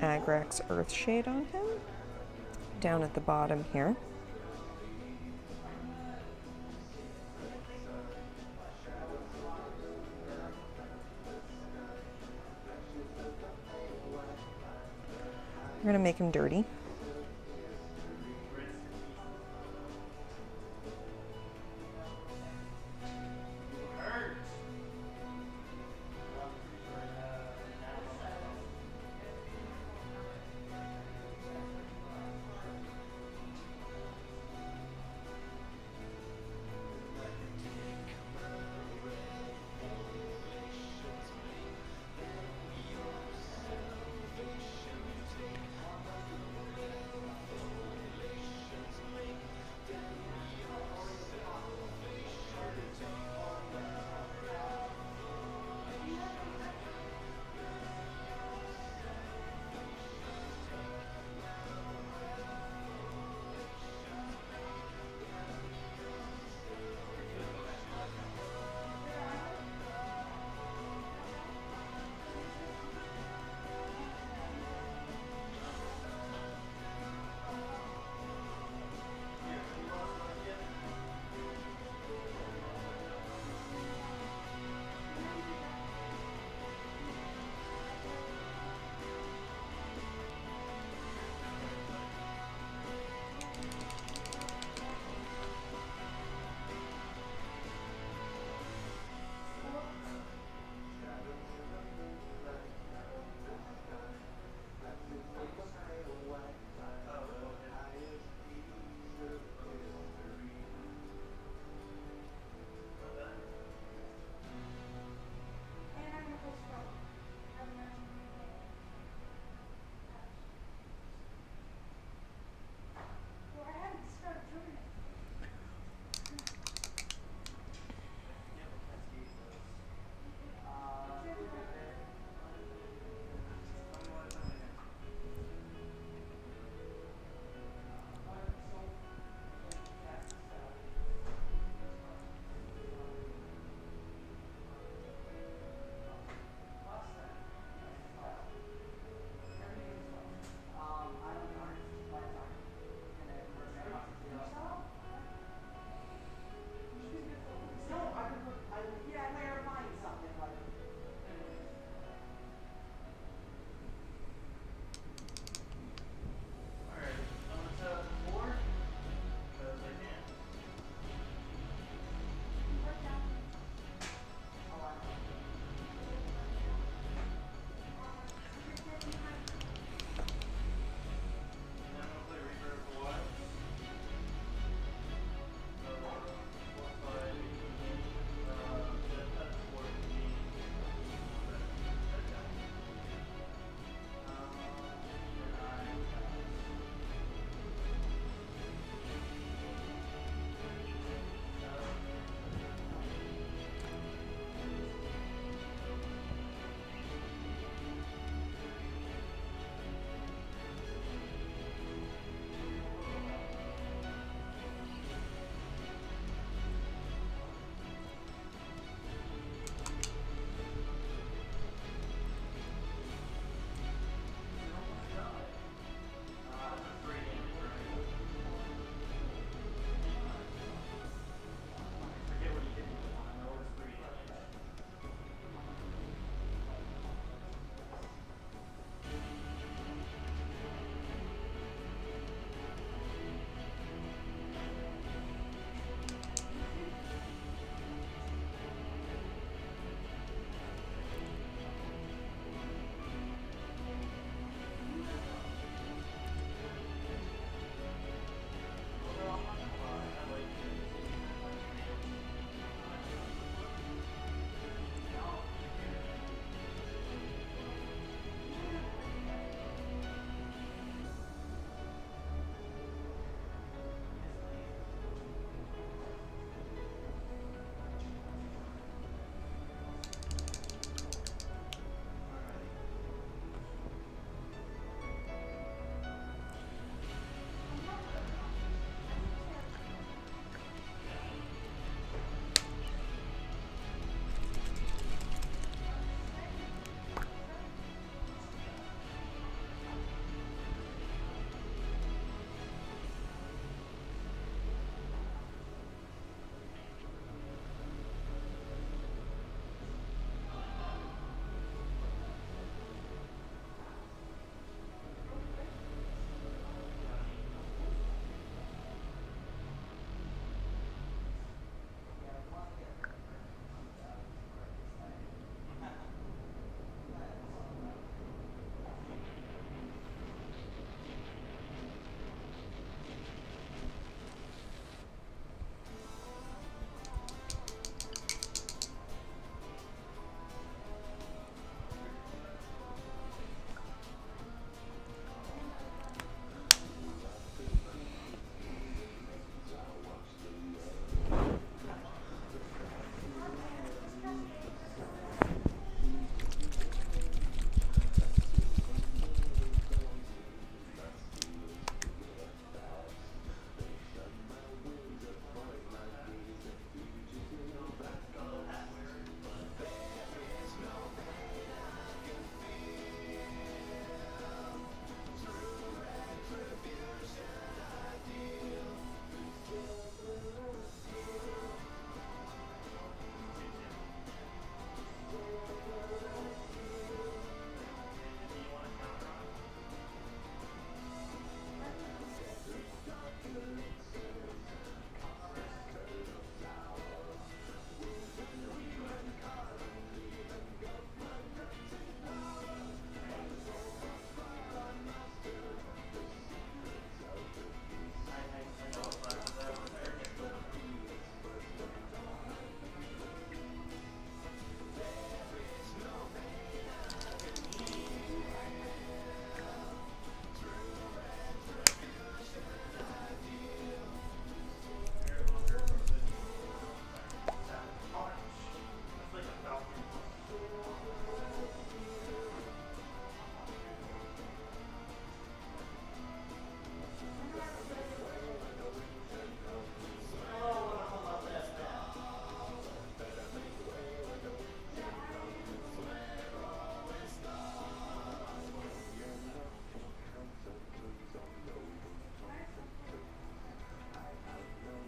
Agrax Earthshade on him, down at the bottom here. We're going to make him dirty.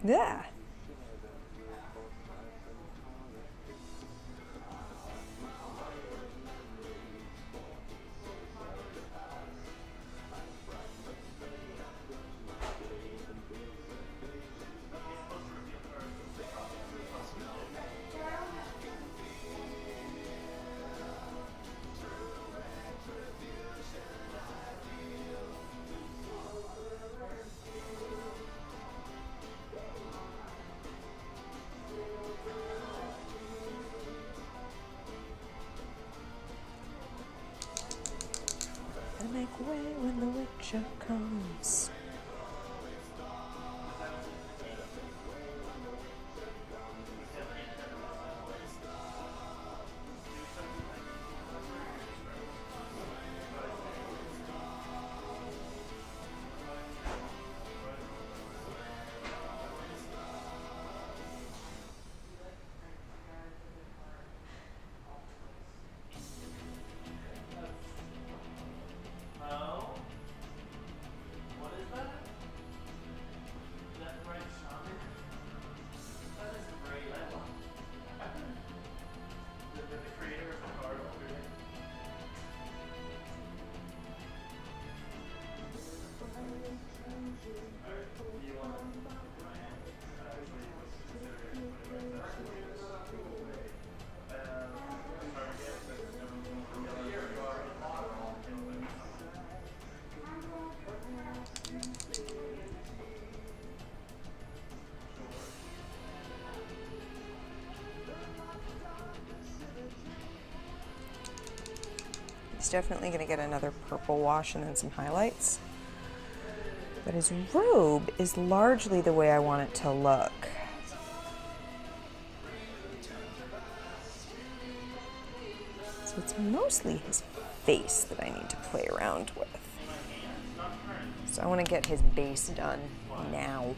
Yeah. And make way when the Witcher comes. Oh? What is that? Is that right, Shaman? That is great. I love the creator of the card over there. Alright, do you want my hand? Actually, let's consider it putting it back there. Target, that's He's definitely going to get another purple wash and then some highlights. But his robe is largely the way I want it to look. So it's mostly his face that I need to play around with. So I want to get his base done now.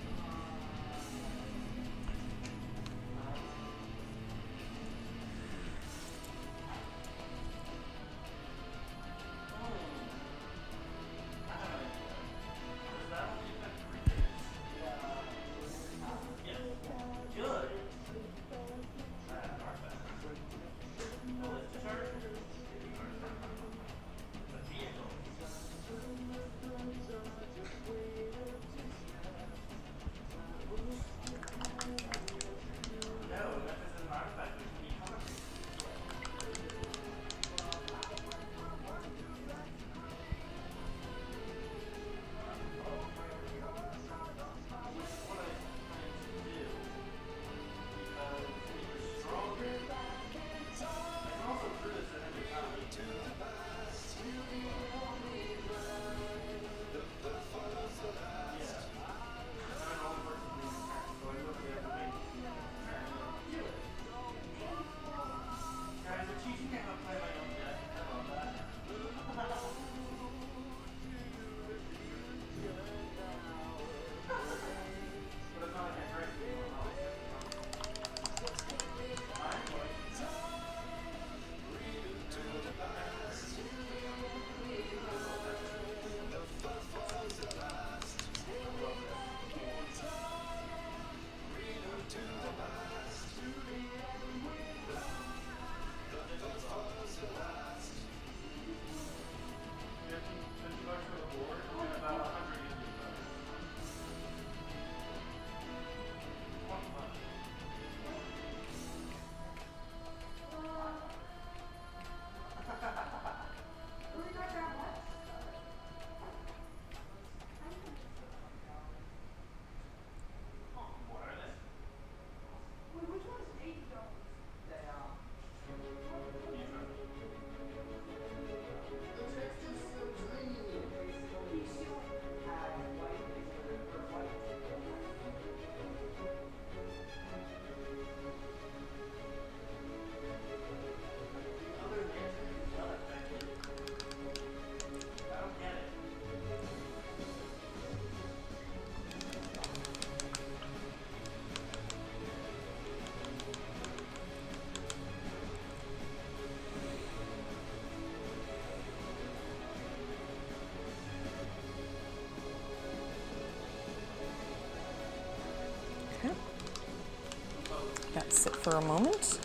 sit for a moment.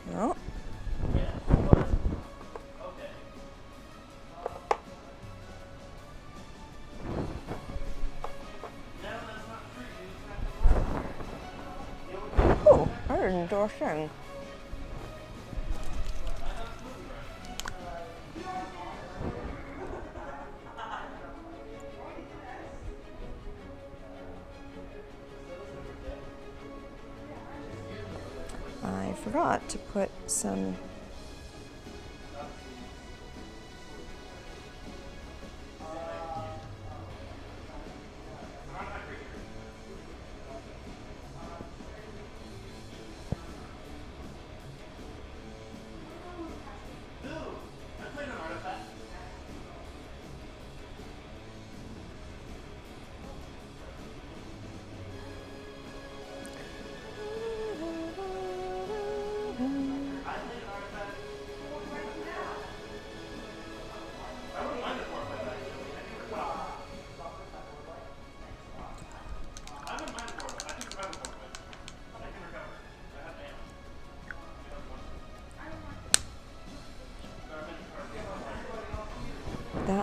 No. Oh, I didn't do a thing. I forgot to put some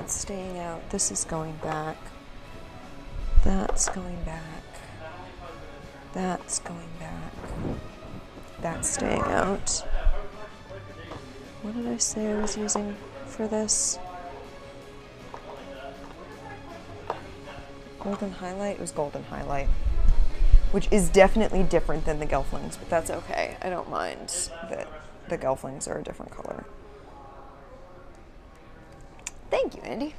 that's staying out. This is going back. That's going back. That's going back. That's staying out. What did I say I was using for this? Golden highlight? It was golden highlight. Which is definitely different than the Gelflings, but that's okay. I don't mind that the Gelflings are a different color. Thank you, Andy.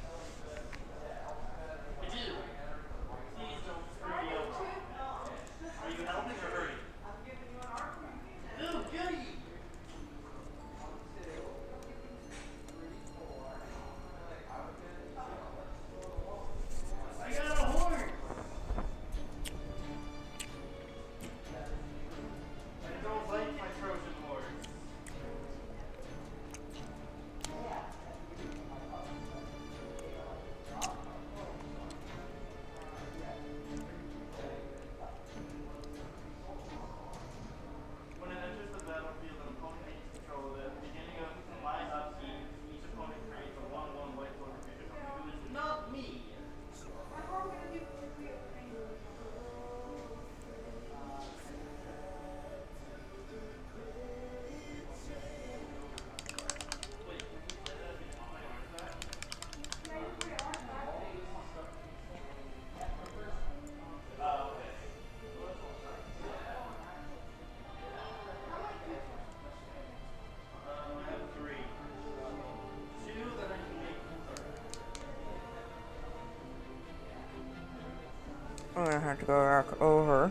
I'm gonna have to go back over.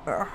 Ugh.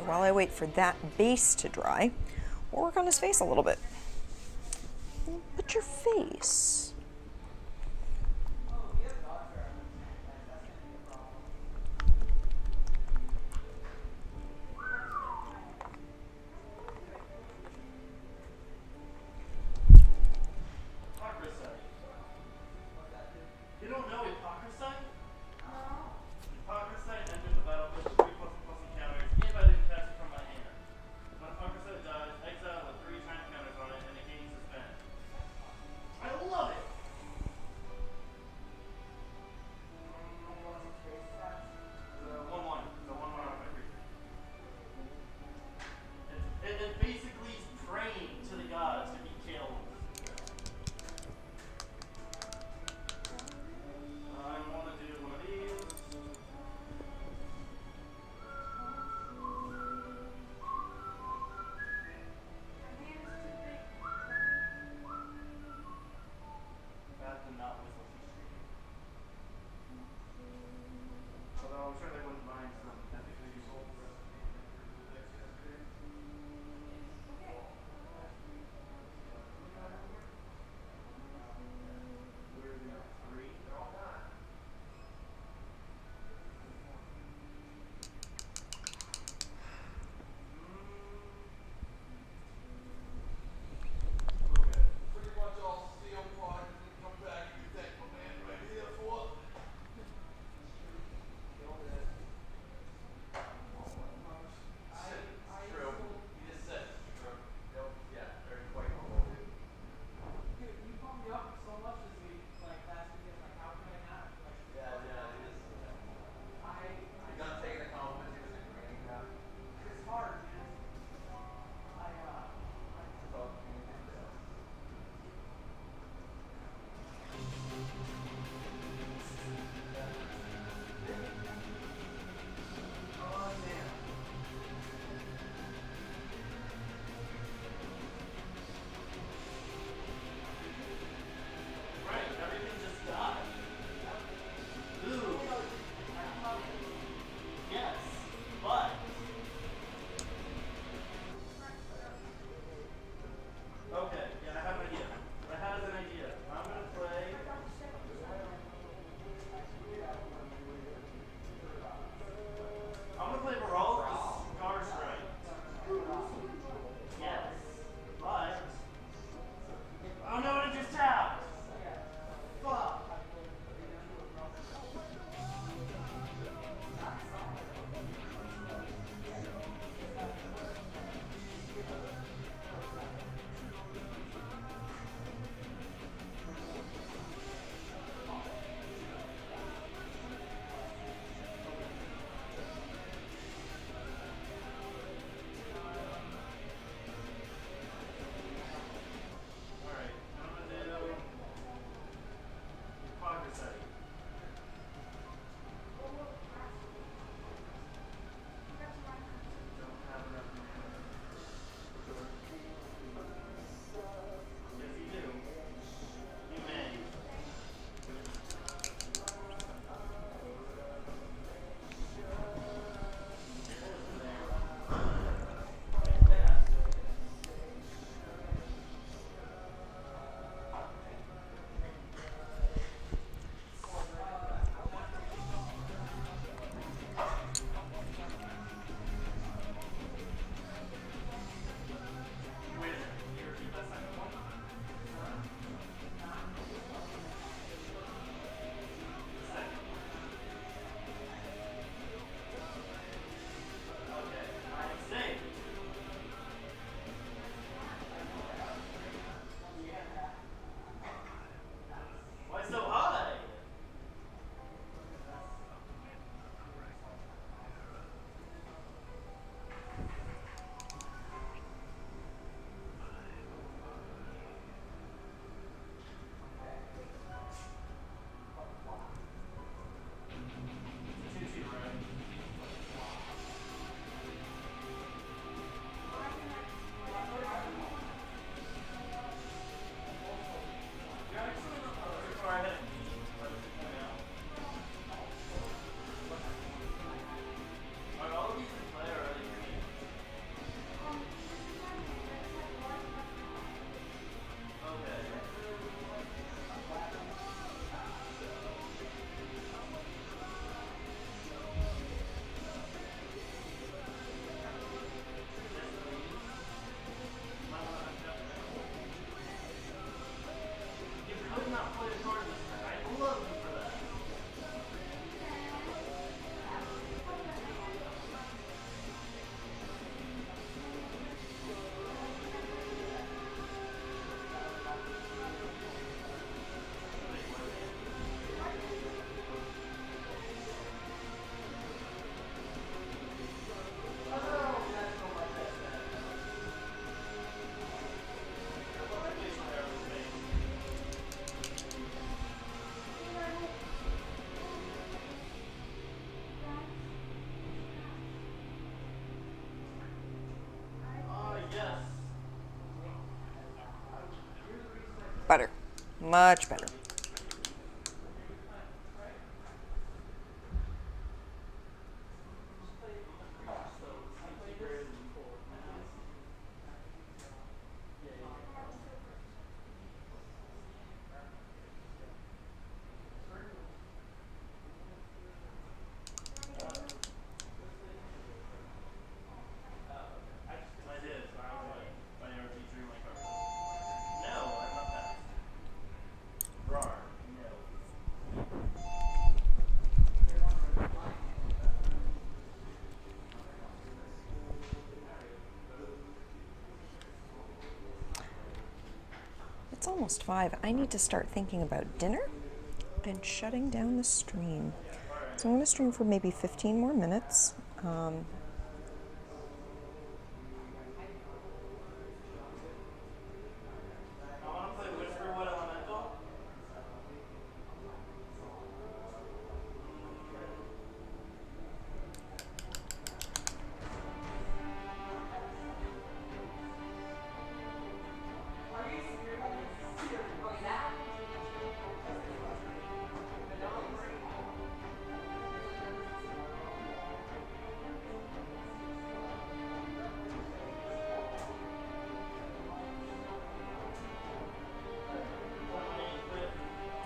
while I wait for that base to dry, we'll work on his face a little bit. But your face... You don't know Hypocrisy? Hypocrisy entered the battle with 3 plus encounters if I didn't cast it from my hand. When Hypocrisy dies, exile with 3 time counters on it and it gains suspense. I love it! Better. Much better. It's almost 5. I need to start thinking about dinner and shutting down the stream. So I'm going to stream for maybe 15 more minutes.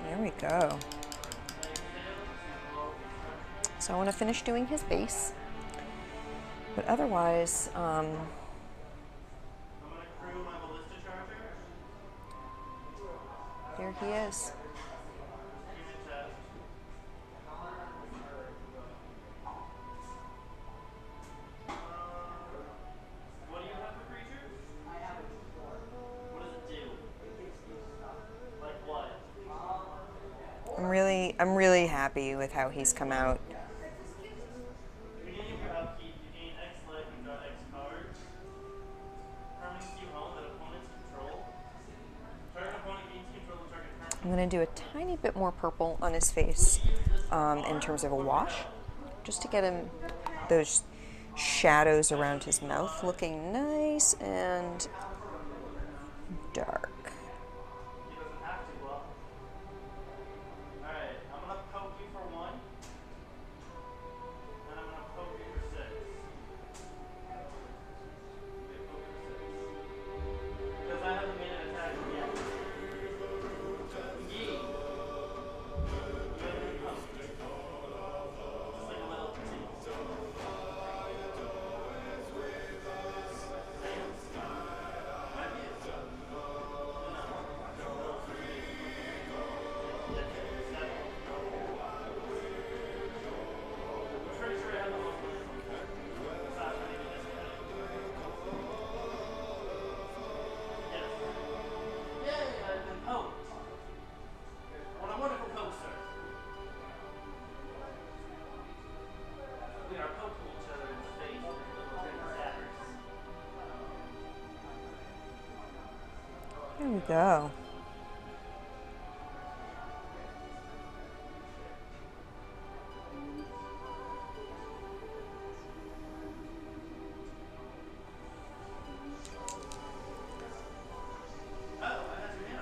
There we go. So I want to finish doing his base, but otherwise, here he is. I'm really happy with how he's come out. I'm going to do a tiny bit more purple on his face in terms of a wash, just to get him those shadows around his mouth looking nice and dark. There we go.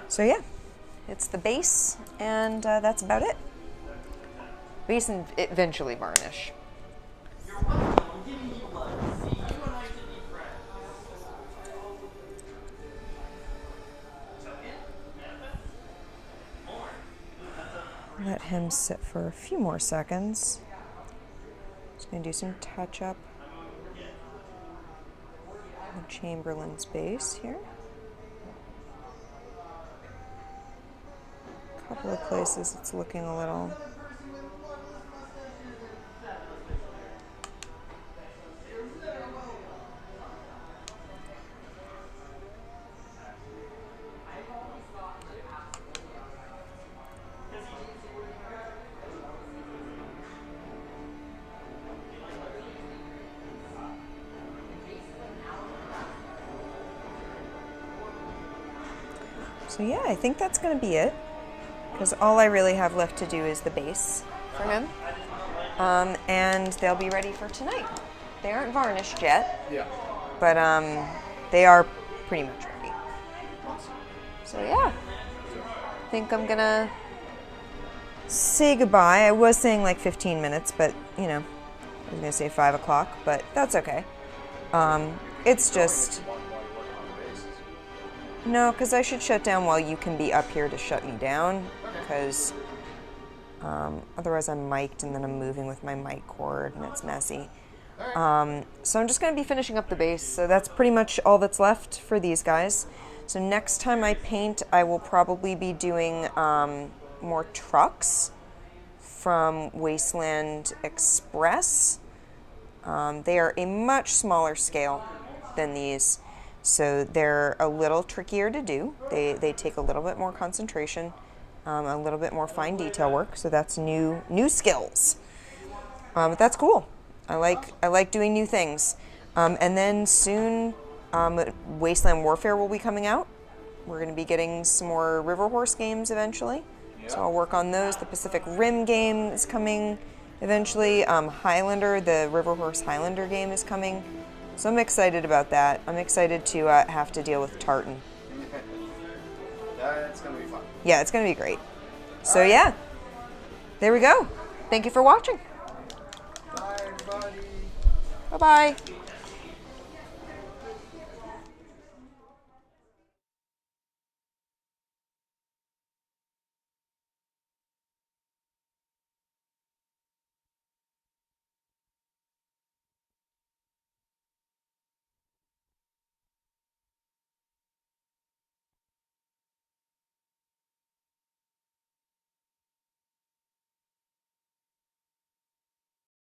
So yeah, it's the base, and that's about it. Base and eventually varnish. Let him sit for a few more seconds. Just gonna do some touch up on Chamberlain's base here. A couple of places it's looking a little So yeah, I think that's going to be it, because all I really have left to do is the base for him, and they'll be ready for tonight. They aren't varnished yet, Yeah. but they are pretty much ready. So yeah, think I'm gonna say goodbye. I was saying like 15 minutes, but you know, I was gonna say 5 o'clock, but that's okay. It's just no, because I should shut down while you can be up here to shut me down. Because otherwise I'm mic'd and then I'm moving with my mic cord and it's messy. So I'm just gonna be finishing up the base. So that's pretty much all that's left for these guys. So next time I paint, I will probably be doing more trucks from Wasteland Express. They are a much smaller scale than these, so they're a little trickier to do. They take a little bit more concentration, a little bit more fine detail work, so that's new skills. But that's cool. I like doing new things. And then soon, Wasteland Warfare will be coming out. We're going to be getting some more River Horse games eventually. So I'll work on those. The Pacific Rim game is coming eventually. Highlander, the River Horse Highlander game is coming. So I'm excited about that. I'm excited to have to deal with Tartan. That's going to be fun. Yeah, it's going to be great. So yeah, there we go. Thank you for watching. Bye, everybody. Bye-bye.